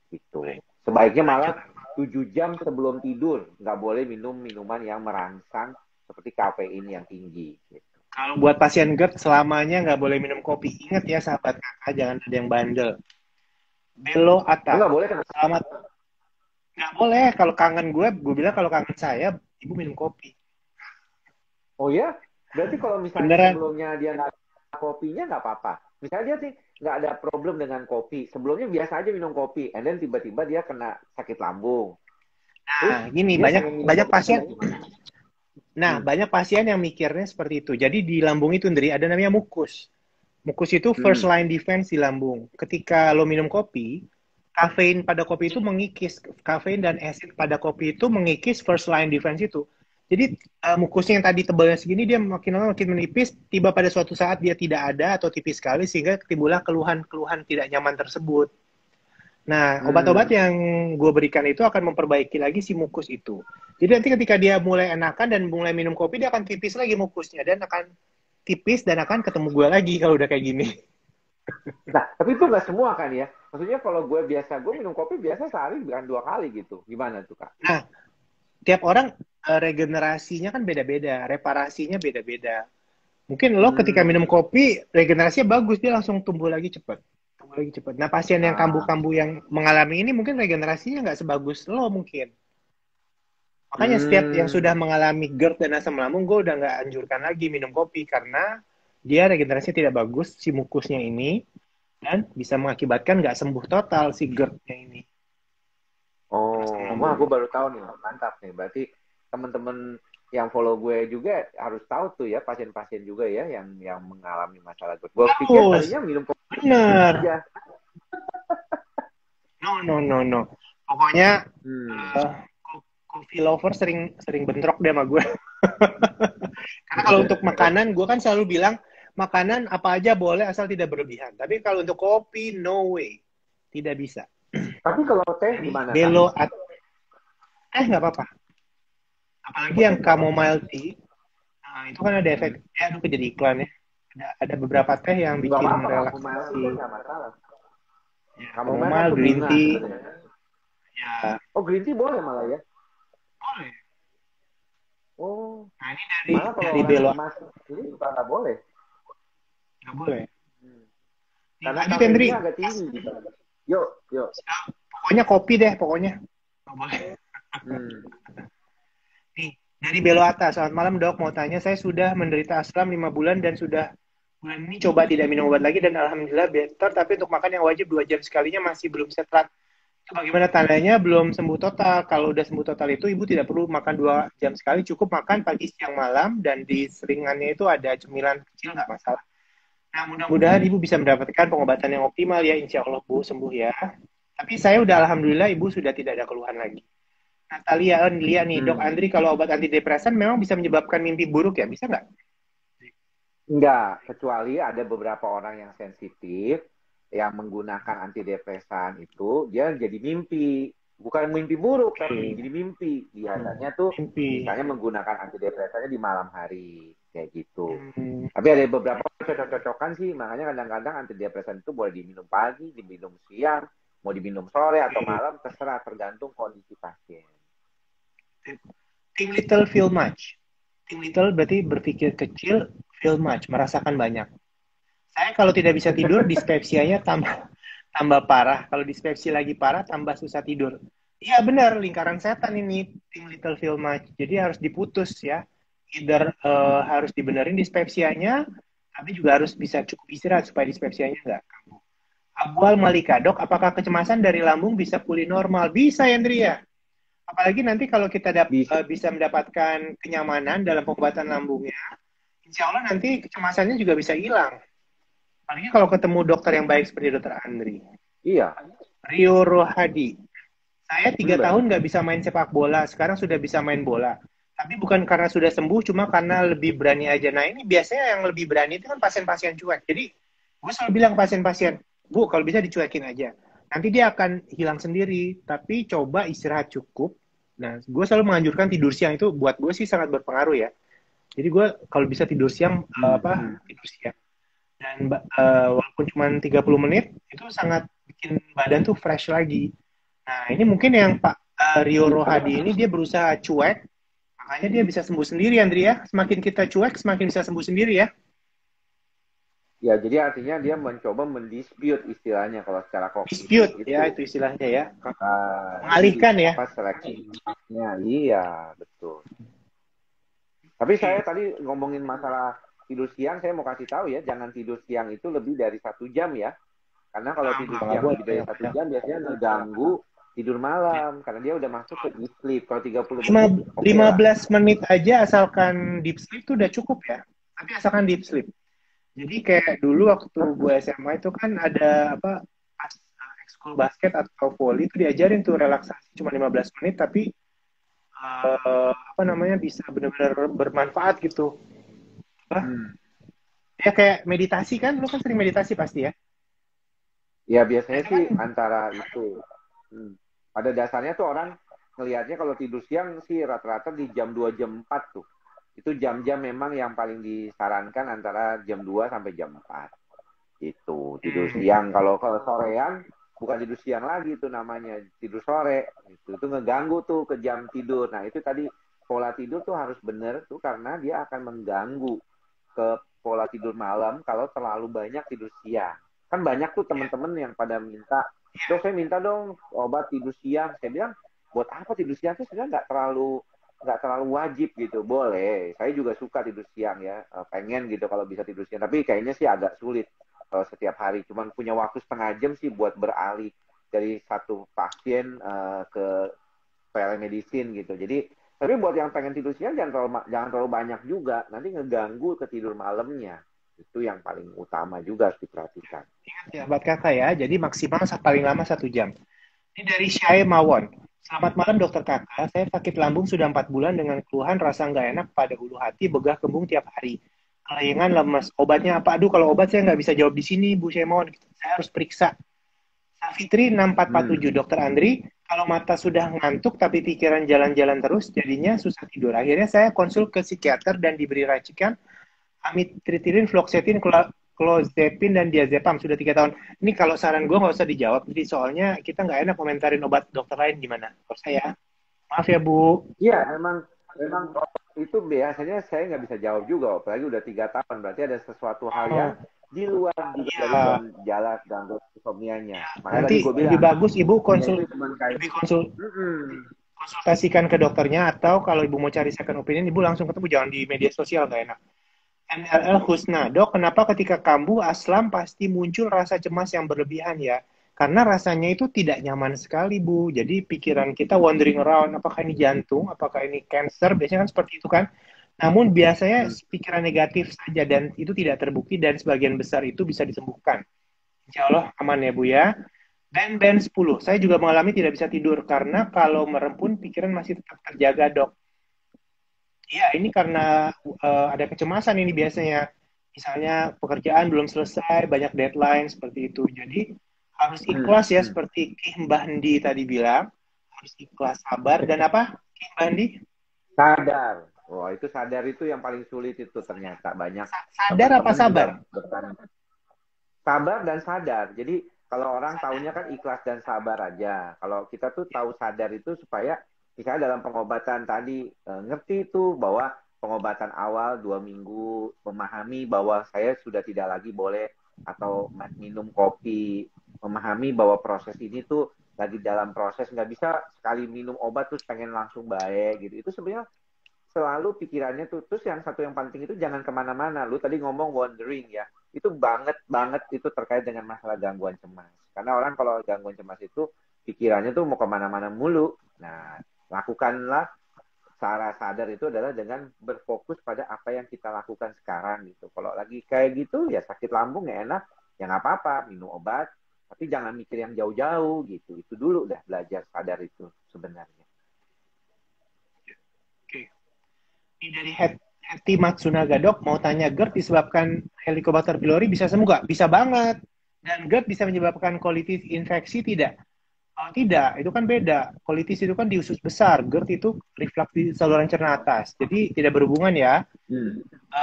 gitu. Baik. Sebaiknya malah Lanjut. 7 jam sebelum tidur nggak boleh minum minuman yang merangsang seperti kafein yang tinggi. Gitu. Kalau buat pasien GERD selamanya nggak boleh minum kopi. Ingat ya sahabat kakak, jangan ada yang bandel. Belo Oh, Ata. nggak boleh kan? Selamat. Nggak boleh. Kalau kangen gue bilang kalau kangen saya, ibu minum kopi. Oh ya? Berarti kalau misalnya Beneran. sebelumnya dia nggak ada kopinya nggak apa-apa. Misalnya dia sih nggak ada problem dengan kopi. Sebelumnya biasa aja minum kopi. And then tiba-tiba dia kena sakit lambung. Terus Nah, gini, dia pengen banyak minum banyak kopi pasien. gimana? Nah, banyak pasien yang mikirnya seperti itu. Jadi di lambung itu sendiri ada namanya mukus. Mukus itu first Hmm. line defense di lambung. Ketika lo minum kopi, kafein pada kopi itu mengikis, kafein dan asid pada kopi itu mengikis first line defense itu. Jadi mukusnya yang tadi tebalnya segini dia makin lama makin menipis, tiba pada suatu saat dia tidak ada atau tipis sekali sehingga timbullah keluhan-keluhan tidak nyaman tersebut. Nah, obat-obat Hmm. yang gue berikan itu akan memperbaiki lagi si mukus itu. Jadi nanti ketika dia mulai enakan dan mulai minum kopi, dia akan tipis lagi mukusnya dan akan tipis dan akan ketemu gue lagi kalau udah kayak gini. Nah, tapi itu nggak semua kan ya? Maksudnya kalau gue minum kopi biasa sehari bukan 2 kali gitu. Gimana tuh Kak? Nah, tiap orang regenerasinya kan beda-beda, reparasinya beda-beda. Mungkin lo ketika Hmm. minum kopi, regenerasinya bagus, dia langsung tumbuh lagi cepat. Tumbuh lagi cepat. Nah, pasien yang Ah. kambuh-kambuh yang mengalami ini mungkin regenerasinya nggak sebagus lo mungkin. Makanya setiap yang sudah Hmm. mengalami GERD dan asam lambung, gue udah nggak anjurkan lagi minum kopi karena dia regenerasinya tidak bagus si mukusnya ini dan bisa mengakibatkan nggak sembuh total si GERD-nya ini. Asam Oh, wah, lambung. gue baru tahu nih, mantap nih. Berarti teman-teman yang follow gue juga harus tahu tuh ya, pasien-pasien juga ya yang mengalami masalah GERD. Gue pikir Bagus, tadinya minum kopi bener. aja. No, no, no, no. Pokoknya Hmm. uh, coffee lover sering sering bentrok deh sama gue. Karena kalau untuk makanan, gue kan selalu bilang makanan apa aja boleh asal tidak berlebihan. Tapi kalau untuk kopi, no way, tidak bisa. Tapi kalau teh Jadi gimana Kak? belo nggak apa-apa. Apalagi Oh, yang teh nggak apa-apa. chamomile tea, nah, itu kan ada efek. Hmm. Ya, aduh, jadi iklan ya. Ada beberapa teh yang Nggak bikin apa-apa, kamu malah relaksasi. teh nggak masalah. Ya, Kamu kan chamomile, tuh green bunga tea, sebenarnya. ya Oh, green tea boleh malah ya? boleh. Oh, Nah ini malah kalau dari orang belo emas ini suka nggak boleh. nggak boleh. Hmm. Nih, Karena lanjut Hendri. kafeinnya agak tinggi gitu. Yuk, yuk. Pokoknya kopi deh, pokoknya. Nggak boleh. Hmm. Nih, dari Belo Atas. Selamat malam dok, mau tanya, saya sudah menderita asam 5 bulan dan sudah bulan ini coba tidak minum obat lagi dan alhamdulillah better, tapi untuk makan yang wajib 2 jam sekalinya masih belum setrat. Itu bagaimana tandanya belum sembuh total? Kalau udah sembuh total itu ibu tidak perlu makan 2 jam sekali, cukup makan pagi, siang, malam, dan di seringannya itu ada cemilan kecil, nggak masalah. Nah, mudah-mudahan ibu bisa mendapatkan pengobatan yang optimal ya, insya Allah bu sembuh ya. Tapi saya udah alhamdulillah ibu sudah tidak ada keluhan lagi. Natalia Lia nih, Dok Hmm. Andri, kalau obat antidepresan memang bisa menyebabkan mimpi buruk ya? Bisa nggak? Enggak, kecuali ada beberapa orang yang sensitif yang menggunakan antidepresan itu dia jadi mimpi, bukan mimpi buruk tapi Oke. jadi mimpi. Biasanya tuh Mimpi. misalnya menggunakan antidepresannya di malam hari kayak gitu. Hmm, Tapi ada beberapa cocok-cocokan sih, makanya kadang-kadang antidepresan itu boleh diminum pagi, diminum siang, mau diminum sore atau oke. malam terserah tergantung kondisi pasien. Think little, feel much. Think little berarti berpikir kecil, feel much, merasakan banyak. Saya kalau tidak bisa tidur, dispepsianya tambah parah. Kalau dispepsi lagi parah, tambah susah tidur. Iya benar, lingkaran setan ini, think little, feel much. Jadi harus diputus ya. Either harus dibenerin dispepsianya, tapi juga harus bisa cukup istirahat supaya dispepsianya nggak kambuh. Abual Malika, dok, apakah kecemasan dari lambung bisa pulih normal? Bisa, Yandria. Apalagi nanti kalau kita Bisa. bisa mendapatkan kenyamanan dalam pengobatan lambungnya, insya Allah nanti kecemasannya juga bisa hilang. Apalagi kalau ketemu dokter yang baik seperti dokter Andri. Iya. Rio Rohadi, saya 3 tahun Benar. nggak bisa main sepak bola, sekarang sudah bisa main bola. Tapi bukan karena sudah sembuh, cuma karena lebih berani aja. Nah ini biasanya yang lebih berani itu kan pasien-pasien cuek. Jadi gue selalu bilang pasien-pasien, Bu, kalau bisa dicuekin aja. Nanti dia akan hilang sendiri, tapi coba istirahat cukup. Nah, gue selalu menganjurkan tidur siang itu buat gue sih sangat berpengaruh ya. Jadi gue kalau bisa tidur siang, Hmm. tidur siang. Dan walaupun cuma 30 menit, itu sangat bikin badan tuh fresh lagi. Nah, ini mungkin yang Rio Rohadi ini dia berusaha cuek, makanya dia bisa sembuh sendiri, Andri ya. Semakin kita cuek, semakin bisa sembuh sendiri ya. Ya, jadi artinya dia mencoba mendispute istilahnya kalau secara kognitif Dispute itu. ya, itu istilahnya ya. Jadi Mengalihkan ya. apa seleksinya? Iya, betul. Tapi saya tadi ngomongin masalah tidur siang, saya mau kasih tahu ya, jangan tidur siang itu lebih dari 1 jam ya. Karena kalau tidur Nggak siang boleh lebih dari satu banyak-banyak. jam biasanya mengganggu tidur malam karena dia udah masuk ke deep sleep. Kalau 30 menit oke lah. 15 menit aja asalkan deep sleep itu udah cukup ya. Tapi asalkan deep sleep. Jadi kayak dulu waktu gue SMA itu kan ada apa pas ekskul basket atau volley itu diajarin tuh relaksasi cuma 15 menit tapi apa namanya bisa benar-benar bermanfaat gitu. Ya kayak meditasi kan, lu kan sering meditasi pasti ya. Ya biasanya Itu sih kan antara itu. Pada dasarnya tuh orang ngelihatnya kalau tidur siang sih rata-rata di jam 2 jam 4 tuh. Itu jam-jam memang yang paling disarankan antara jam 2 sampai jam 4. Itu tidur siang. Kalau sorean bukan tidur siang lagi itu namanya tidur sore. Itu ngeganggu tuh ke jam tidur. Nah itu tadi pola tidur tuh harus bener tuh karena dia akan mengganggu ke pola tidur malam kalau terlalu banyak tidur siang. Kan banyak tuh teman-teman yang pada minta, dok saya minta dong obat tidur siang. Saya bilang buat apa tidur siang itu sebenarnya nggak terlalu wajib gitu. Boleh, saya juga suka tidur siang ya, pengen gitu kalau bisa tidur siang. Tapi kayaknya sih agak sulit kalau setiap hari. Cuman punya waktu setengah jam sih buat beralih dari satu pasien ke telemedicine gitu. Jadi tapi buat yang pengen tidur siang jangan terlalu banyak juga, nanti ngeganggu ke tidur malamnya. Itu yang paling utama juga harus diperhatikan. ya buat kakak ya, jadi maksimal paling lama 1 jam. Ini dari Syai Mawon. Selamat malam dokter kakak, saya sakit lambung sudah 4 bulan dengan keluhan rasa nggak enak pada ulu hati, begah kembung tiap hari. Kelayangan lemes, obatnya apa? Aduh kalau obat saya nggak bisa jawab di sini Bu Syai Mawon, saya harus periksa. Safitri 6447, Dokter Andri, kalau mata sudah ngantuk tapi pikiran jalan-jalan terus, jadinya susah tidur. Akhirnya saya konsul ke psikiater dan diberi racikan amitriptyline, fluoxetine, clozapine, dan diazepam. Sudah 3 tahun. Ini kalau saran gue nggak usah dijawab, jadi soalnya kita nggak enak komentarin obat dokter lain gimana. Kalau saya, maaf ya Bu. Iya, memang itu biasanya saya nggak bisa jawab juga, apalagi udah 3 tahun. Berarti ada sesuatu hal yang di luar juga dari Ya, jalan gangguan insomnianya. Makanya tadi nanti gue lebih bilang, bagus Ibu ya itu cuma kayak, konsultasikan ke dokternya, atau kalau Ibu mau cari second opinion, Ibu langsung ketemu, jangan di media sosial, nggak enak. NLL Husna, dok, kenapa ketika kambuh aslam pasti muncul rasa cemas yang berlebihan ya? Karena rasanya itu tidak nyaman sekali, Bu. Jadi pikiran kita wandering around, apakah ini jantung, apakah ini cancer, biasanya kan seperti itu kan. Namun biasanya pikiran negatif saja dan itu tidak terbukti dan sebagian besar itu bisa disembuhkan. Insya Allah aman ya, Bu ya. Ben 10, saya juga mengalami tidak bisa tidur karena kalau merem pun pikiran masih tetap terjaga, dok. Iya, ini karena ada kecemasan ini biasanya. Misalnya pekerjaan belum selesai, banyak deadline seperti itu. Jadi harus ikhlas ya, seperti Mbah Ndi tadi bilang. Harus ikhlas, sabar, dan apa, Mbah Ndi? sadar. Wah, itu sadar itu yang paling sulit itu ternyata. Banyak Sadar apa teman-teman juga sabar? bertanya. Sabar dan sadar. Jadi kalau orang taunya kan ikhlas dan sabar aja. Kalau kita tuh tahu sadar itu supaya misalnya dalam pengobatan tadi ngerti itu bahwa pengobatan awal 2 minggu memahami bahwa saya sudah tidak lagi boleh atau minum kopi, memahami bahwa proses ini tuh lagi dalam proses, nggak bisa sekali minum obat terus pengen langsung baik gitu. Itu sebenarnya selalu pikirannya tuh. Terus yang satu yang penting itu jangan kemana-mana. Lu tadi ngomong wandering ya, itu banget banget itu terkait dengan masalah gangguan cemas. Karena orang kalau gangguan cemas itu pikirannya tuh mau kemana-mana mulu. Nah, lakukanlah secara sadar itu adalah dengan berfokus pada apa yang kita lakukan sekarang gitu. Kalau lagi kayak gitu ya sakit lambung ya enak, ya nggak apa-apa minum obat, tapi jangan mikir yang jauh-jauh gitu. Itu dulu dah belajar sadar itu sebenarnya. Oke. Ini dari Heti Matsunaga, dok, mau tanya GERD disebabkan Helicobacter pylori bisa sembuh nggak? Bisa banget. Dan GERD bisa menyebabkan colitis infeksi tidak? Oh, tidak, itu kan beda. Colitis itu kan di usus besar, GERD itu reflux di saluran cerna atas. Jadi tidak berhubungan ya.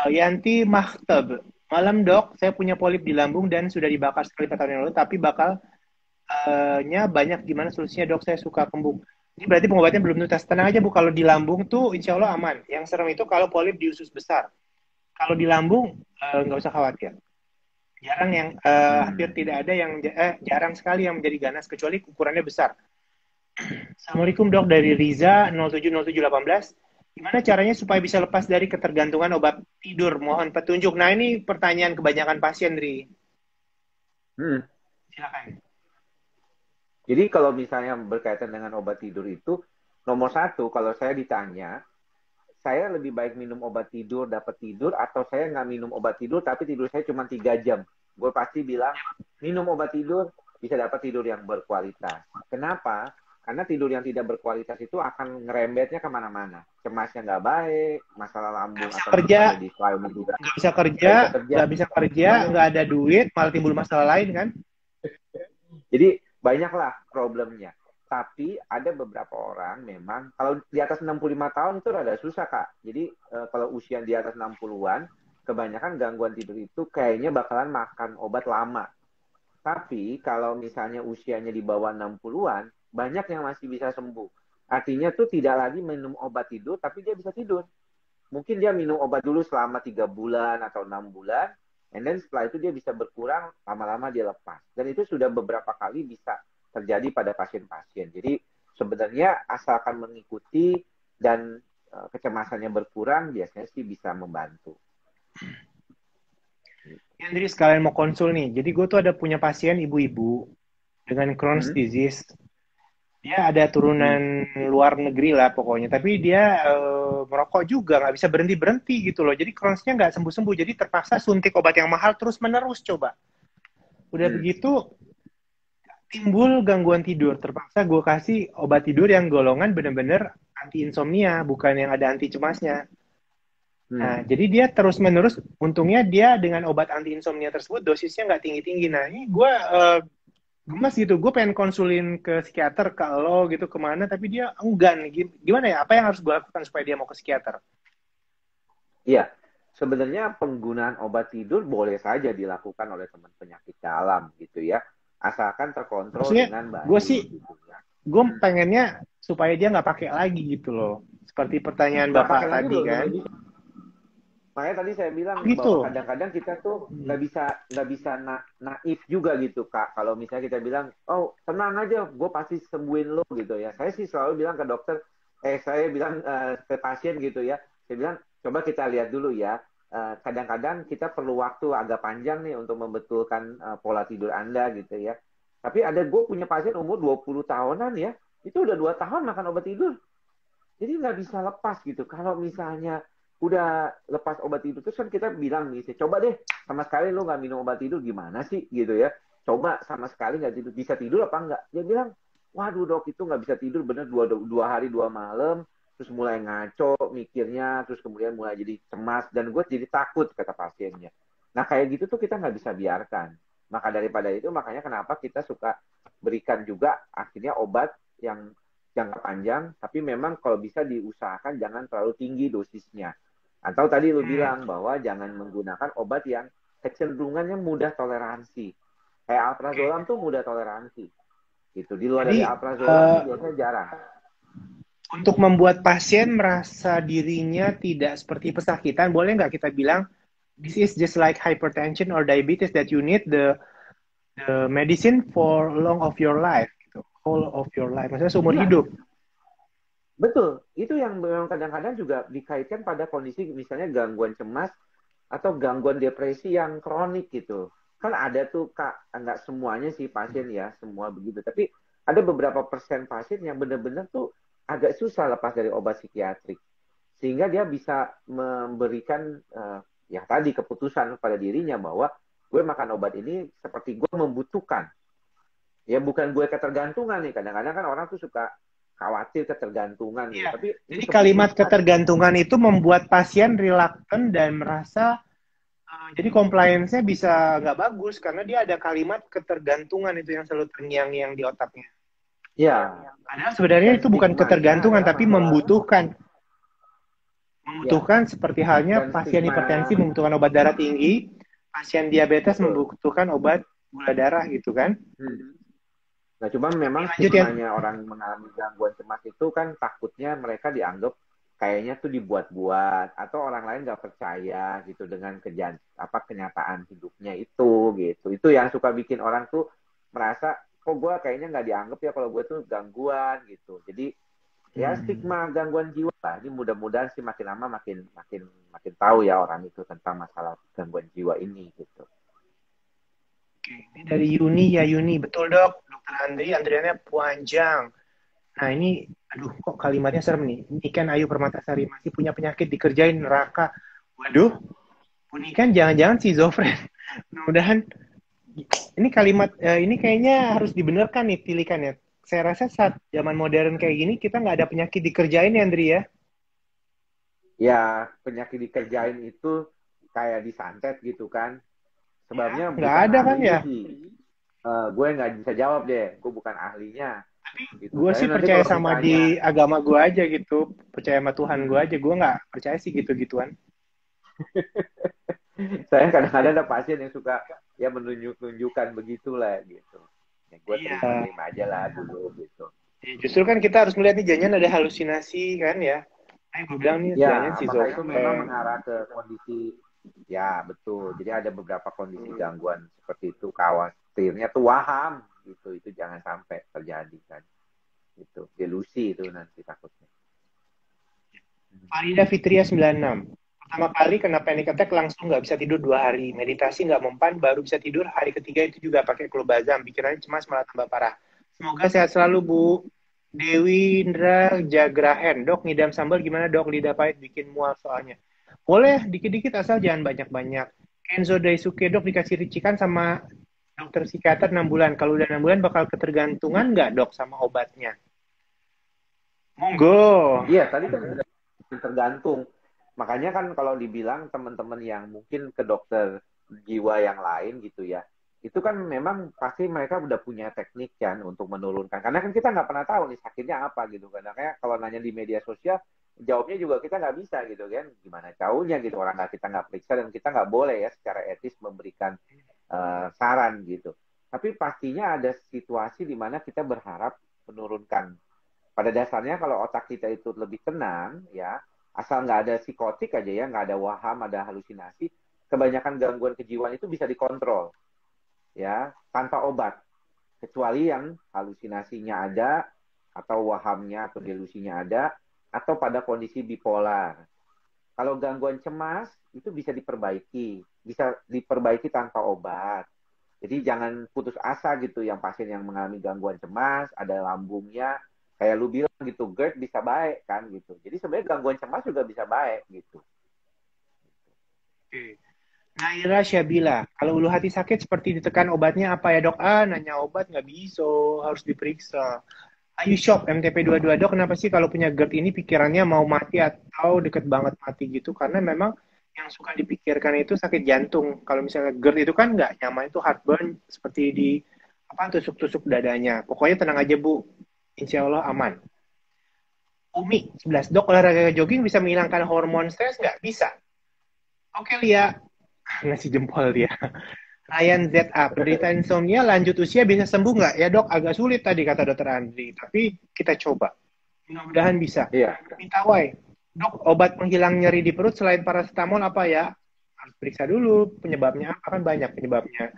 Yanti Mahtab, malam dok, saya punya polip di lambung dan sudah dibakar sekali 4 tahun yang lalu, tapi bakalnya banyak. Gimana solusinya dok? Saya suka kembung. Ini berarti pengobatannya belum tuntas. Tenang aja Bu, kalau di lambung tuh insya Allah aman. Yang serem itu kalau polip di usus besar. Kalau di lambung nggak usah khawatir. Jarang yang hampir Hmm. tidak ada yang jarang sekali yang menjadi ganas kecuali ukurannya besar. Assalamualaikum dok, dari Riza 070718. Gimana caranya supaya bisa lepas dari ketergantungan obat tidur? Mohon petunjuk. Nah ini pertanyaan kebanyakan pasien, Ri. Hmm. Silakan. Jadi kalau misalnya berkaitan dengan obat tidur itu, nomor satu, kalau saya ditanya, saya lebih baik minum obat tidur, dapat tidur, atau saya nggak minum obat tidur, tapi tidur saya cuma 3 jam. Gue pasti bilang, minum obat tidur, bisa dapat tidur yang berkualitas. Kenapa? Karena tidur yang tidak berkualitas itu akan ngerembetnya kemana-mana. Cemasnya nggak baik, masalah Nggak lambung bisa atau kerja, misalnya di selama juga nggak bisa kerja, nggak bisa kerja. nggak bisa kerja, Banyak. nggak ada duit, malah timbul masalah lain kan? Jadi banyaklah problemnya. Tapi ada beberapa orang memang kalau di atas 65 tahun itu rada susah, Kak. Jadi kalau usia di atas 60-an, kebanyakan gangguan tidur itu kayaknya bakalan makan obat lama. Tapi kalau misalnya usianya di bawah 60-an, banyak yang masih bisa sembuh. Artinya tuh tidak lagi minum obat tidur, tapi dia bisa tidur. Mungkin dia minum obat dulu selama 3 bulan atau 6 bulan, and then setelah itu dia bisa berkurang, lama-lama dia lepas. Dan itu sudah beberapa kali bisa terjadi pada pasien-pasien. Jadi sebenarnya asalkan mengikuti dan kecemasannya berkurang, biasanya sih bisa membantu. Jadi sekalian mau konsul nih. Jadi gue tuh ada punya pasien ibu-ibu dengan Crohn's Hmm? disease. Dia ada Hmm. turunan luar negeri lah pokoknya. Tapi dia merokok juga, nggak bisa berhenti-berhenti gitu loh. Jadi Crohn's-nya nggak sembuh-sembuh. Jadi terpaksa suntik obat yang mahal terus-menerus coba. Udah Hmm. begitu timbul gangguan tidur. Terpaksa gue kasih obat tidur yang golongan bener-bener anti insomnia, bukan yang ada anti cemasnya. Hmm. Nah, jadi dia terus-menerus, untungnya dia dengan obat anti insomnia tersebut dosisnya nggak tinggi-tinggi. Nah, ini gue gemes gitu, gue pengen konsulin ke psikiater kalau gitu kemana, tapi dia enggan. Gimana ya, apa yang harus gue lakukan supaya dia mau ke psikiater? Iya, sebenarnya penggunaan obat tidur boleh saja dilakukan oleh teman penyakit dalam gitu ya, asalkan terkontrol Maksudnya, dengan gue baik sih, gitu ya. gue pengennya supaya dia nggak pakai lagi gitu loh. Seperti pertanyaan Nggak Bapak pakai lagi tadi belum kan. tentu bisa. Makanya tadi saya bilang Oh bahwa gitu. kadang-kadang kita tuh Hmm. nggak bisa naif juga gitu, Kak. Kalau misalnya kita bilang, oh tenang aja, gue pasti sembuhin lo gitu ya. Saya sih selalu bilang ke dokter, saya bilang ke pasien gitu ya. Saya bilang coba kita lihat dulu ya. Kadang-kadang kita perlu waktu agak panjang nih untuk membetulkan pola tidur Anda gitu ya. Tapi ada gue punya pasien umur 20 tahunan ya, itu udah 2 tahun makan obat tidur. Jadi nggak bisa lepas gitu. Kalau misalnya udah lepas obat tidur terus kan kita bilang nih, coba deh sama sekali lo nggak minum obat tidur gimana sih gitu ya. Coba sama sekali nggak tidur, bisa tidur apa enggak? Dia bilang, waduh dok itu nggak bisa tidur bener 2 hari 2 malam, terus mulai ngaco mikirnya, terus kemudian mulai jadi cemas dan gue jadi takut kata pasiennya. Nah kayak gitu tuh kita nggak bisa biarkan. Maka daripada itu makanya kenapa kita suka berikan juga akhirnya obat yang jangka panjang, tapi memang kalau bisa diusahakan jangan terlalu tinggi dosisnya. Atau tadi lu Hmm. bilang bahwa jangan menggunakan obat yang kecenderungannya mudah toleransi. Kayak Oke. alprazolam tuh mudah toleransi. Gitu. Di luar Jadi dari alprazolam eh, tuh biasanya jarang. untuk membuat pasien merasa dirinya tidak seperti pesakitan, boleh nggak kita bilang this is just like hypertension or diabetes that you need the medicine for long of your life, gitu, whole of your life, maksudnya seumur Iya, hidup. betul. Itu yang memang kadang-kadang juga dikaitkan pada kondisi misalnya gangguan cemas atau gangguan depresi yang kronik gitu. Kan ada tuh Kak, nggak semuanya sih pasien ya, semua begitu. Tapi ada beberapa persen pasien yang benar-benar tuh agak susah lepas dari obat psikiatrik. Sehingga dia bisa memberikan ya tadi keputusan pada dirinya bahwa gue makan obat ini seperti gue membutuhkan. Ya bukan gue ketergantungan nih. Kadang-kadang kan orang tuh suka khawatir ketergantungan gitu. Iya. Tapi ini Jadi kalimat keputusan. ketergantungan itu membuat pasien reluctant dan merasa jadi compliance-nya bisa nggak bagus karena dia ada kalimat ketergantungan itu yang selalu terngiang-ngiang di otaknya. Ya, Padahal sebenarnya dan itu bukan stigmanya ketergantungan adalah tapi masalah. membutuhkan. Ya, Membutuhkan seperti halnya dan pasien stigma. hipertensi membutuhkan obat darah tinggi, pasien diabetes Betul. membutuhkan obat gula darah gitu kan. Hmm. Nah, cuma memang Lanjut ya. stigmanya orang mengalami gangguan cemas itu kan takutnya mereka dianggap kayaknya tuh dibuat-buat atau orang lain nggak percaya gitu dengan kenyataan hidupnya itu gitu. Itu yang suka bikin orang tuh merasa kok gue kayaknya nggak dianggap ya kalau gue tuh gangguan gitu. Jadi ya Hmm. stigma gangguan jiwa lah. Ini mudah-mudahan sih makin lama makin makin makin tahu ya orang itu tentang masalah gangguan jiwa ini gitu. Oke, ini dari Yuni ya Yuni, betul dok. Dokter Andri, antriannya panjang. Nah ini, aduh kok kalimatnya serem nih. Ini kan Ayu Permatasari masih punya penyakit dikerjain neraka. Waduh, ini kan jangan-jangan si Zofren. Mudah-mudahan ini kalimat ini kayaknya harus dibenarkan nih tilikannya. Saya rasa saat zaman modern kayak gini kita nggak ada penyakit dikerjain ya Andri ya. Ya penyakit dikerjain itu kayak disantet gitu kan. Ya, Sebabnya nggak bukan ada kan ahlinya ya. sih. Gue nggak bisa jawab deh. Gue bukan ahlinya gitu. Gue Saya sih nanti percaya kalau sama di ditanya, agama gue aja gitu. Percaya sama Tuhan gue aja. Gue nggak percaya sih gitu-gituan. saya kadang-kadang ada pasien yang suka ya menunjukkan begitulah gitu. Ya, gue Iya. terima-terima aja lah dulu gitu. Ya, justru kan kita harus melihat nih jangan ada halusinasi kan ya. Gue bilang nih jangan Ya, si apakah itu memang Zofren. mengarah ke kondisi, ya betul. Jadi ada beberapa kondisi gangguan seperti itu. Khawatirnya tuh waham gitu. Itu jangan sampai terjadi kan. Itu delusi itu nanti takutnya. Farida Fitria 96. Pertama kali kena panic attack langsung nggak bisa tidur 2 hari. Meditasi nggak mempan, baru bisa tidur. Hari ketiga itu juga pakai klobazam. Pikirannya cemas malah tambah parah. Semoga sehat selalu Bu. Dewi Indra Jagrahen. Dok, ngidam sambal gimana dok? Lidah pahit bikin mual soalnya. Boleh, dikit-dikit asal jangan banyak-banyak. Kenzo Daisuke dok dikasih ricikan sama dokter psikiater 6 bulan. Kalau udah 6 bulan bakal ketergantungan nggak dok sama obatnya? Monggo. Iya, tadi kan sudah tergantung. Makanya kan kalau dibilang teman-teman yang mungkin ke dokter jiwa yang lain gitu ya, itu kan memang pasti mereka udah punya teknik kan untuk menurunkan. Karena kan kita nggak pernah tahu nih sakitnya apa gitu kan. Makanya kalau nanya di media sosial, jawabnya juga kita nggak bisa gitu kan. Gimana jauhnya gitu orang nggak kita nggak periksa dan kita nggak boleh ya secara etis memberikan saran gitu. Tapi pastinya ada situasi di mana kita berharap menurunkan. Pada dasarnya kalau otak kita itu lebih tenang ya, asal nggak ada psikotik aja ya, nggak ada waham, ada halusinasi, kebanyakan gangguan kejiwaan itu bisa dikontrol ya tanpa obat, kecuali yang halusinasinya ada atau wahamnya atau delusinya ada atau pada kondisi bipolar. Kalau gangguan cemas itu bisa diperbaiki tanpa obat. Jadi jangan putus asa gitu yang pasien yang mengalami gangguan cemas, ada lambungnya, kayak lu bilang gitu, GERD bisa baik kan gitu. Jadi sebenarnya gangguan cemas juga bisa baik gitu. Oke. Naira Syabila, kalau ulu hati sakit seperti ditekan obatnya apa ya dok? Ah, nanya obat nggak bisa, harus diperiksa. Ayu Shop MTP 22 dok, kenapa sih kalau punya GERD ini pikirannya mau mati atau deket banget mati gitu? Karena memang yang suka dipikirkan itu sakit jantung. Kalau misalnya GERD itu kan nggak nyaman, itu heartburn seperti di apa tusuk-tusuk dadanya. Pokoknya tenang aja Bu, insya Allah aman. Umi 11 dok, olahraga jogging bisa menghilangkan hormon stres nggak? Bisa. Oke Lia, ngasih jempol dia. Ryan ZA, penderita insomnia lanjut usia bisa sembuh nggak? Ya dok, agak sulit tadi kata dokter Andri, tapi kita coba. Mudah-mudahan bisa. Iya. Minta Wai, dok obat penghilang nyeri di perut selain paracetamol apa ya? Harus periksa dulu penyebabnya apa, kan banyak penyebabnya.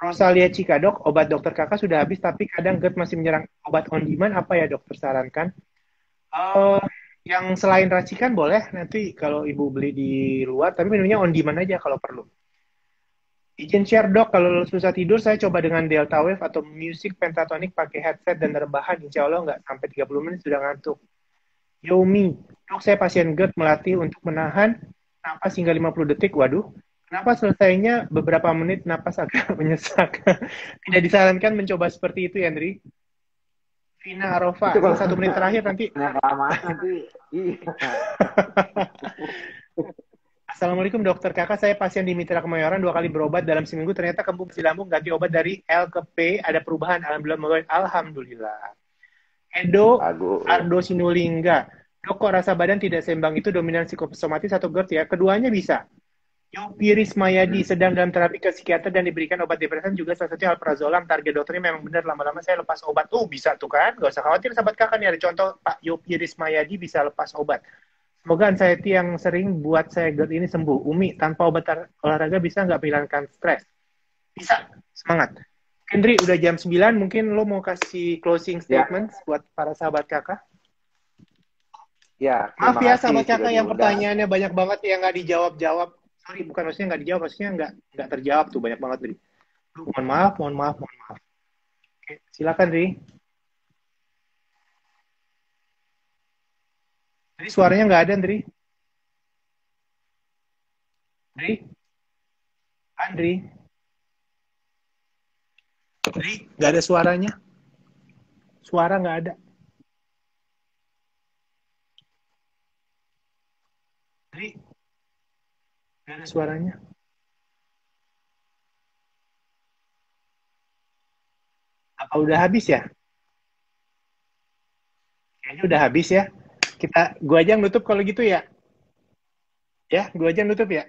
Rosalia Cika, dok obat dokter kakak sudah habis tapi kadang GERD masih menyerang. Obat on demand apa ya dokter sarankan? Eh, yang selain racikan boleh nanti kalau ibu beli di luar, tapi minumnya on demand aja kalau perlu. Izin share dok, kalau susah tidur saya coba dengan Delta Wave atau musik pentatonic pakai headset dan rebahan, insya Allah nggak sampai 30 menit sudah ngantuk. Yomi, dok saya pasien GERD melatih untuk menahan napas hingga 50 detik, waduh. Kenapa selesainya beberapa menit napas agak menyesak? Tidak disarankan mencoba seperti itu ya, Andri. Vina Itu Arova, ini kalau 1 menit terakhir nanti. banyak kelamaan nanti, iya. Assalamualaikum dokter kakak, saya pasien di Mitra Kemayoran 2 kali berobat dalam seminggu, ternyata kembung si lambung ganti obat dari L ke P, ada perubahan, alhamdulillah. Edo Bagus. Ardo Sinulinga, dok kok rasa badan tidak seimbang itu dominan psikosomatis atau GERD ya? Keduanya bisa. Yopi Rismayadi Hmm. sedang dalam terapi ke psikiater dan diberikan obat depresan juga salah satunya alprazolam. Target dokternya memang benar lama-lama saya lepas obat. Bisa tuh kan? Gak usah khawatir sahabat kakak nih ada contoh Pak Yopi Rismayadi bisa lepas obat. Semoga anxiety yang sering buat saya GERD ini sembuh. Umi, tanpa obat olahraga bisa nggak menghilangkan stres? Bisa. Semangat. Kendri, udah jam 9, mungkin lo mau kasih closing Ya, statement buat para sahabat kakak? ya, Maaf terima ya kasih sahabat sudah kakak yang diundang. pertanyaannya banyak banget yang nggak dijawab-jawab. Sorry, bukan maksudnya nggak dijawab, maksudnya nggak terjawab tuh banyak banget, Dri. Mohon maaf, mohon maaf, mohon maaf. Oke, silakan, Dri. Dri, suaranya nggak ada, Dri. Dri, Andri. Dri, nggak ada suaranya. Suara nggak ada. Dri, nggak ada suaranya. Apa udah habis ya? Kayaknya udah habis ya. Gua aja yang nutup kalau gitu ya. Ya, gua aja yang nutup ya.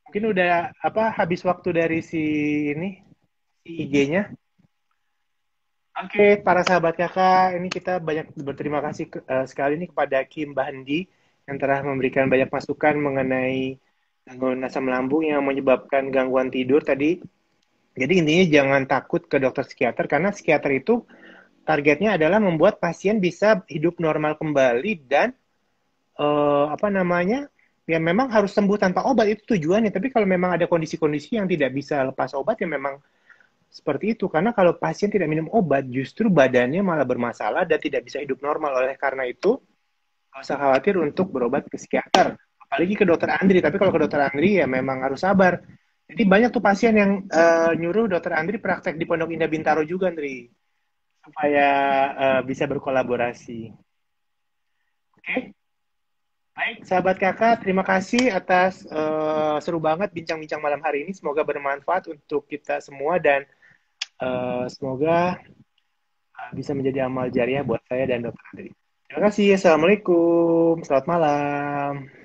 Mungkin udah apa habis waktu dari ini si IG-nya. Oke, para sahabat kakak, ini kita banyak berterima kasih sekali nih kepada Kim Bandi yang telah memberikan banyak masukan mengenai gangguan asam lambung yang menyebabkan gangguan tidur tadi. Jadi intinya jangan takut ke dokter psikiater karena psikiater itu targetnya adalah membuat pasien bisa hidup normal kembali dan apa namanya ya memang harus sembuh tanpa obat itu tujuannya. Tapi kalau memang ada kondisi-kondisi yang tidak bisa lepas obat ya memang seperti itu, karena kalau pasien tidak minum obat, justru badannya malah bermasalah dan tidak bisa hidup normal. Oleh karena itu, nggak usah khawatir untuk berobat ke psikiater. Apalagi ke dokter Andri, tapi kalau ke dokter Andri ya memang harus sabar. Jadi banyak tuh pasien yang nyuruh dokter Andri praktek di Pondok Indah Bintaro juga, Andri. Supaya bisa berkolaborasi. Oke? Baik, sahabat kakak, terima kasih atas seru banget bincang-bincang malam hari ini. Semoga bermanfaat untuk kita semua dan semoga bisa menjadi amal jariah buat saya dan dokter Andri. Terima kasih. Assalamualaikum. Selamat malam.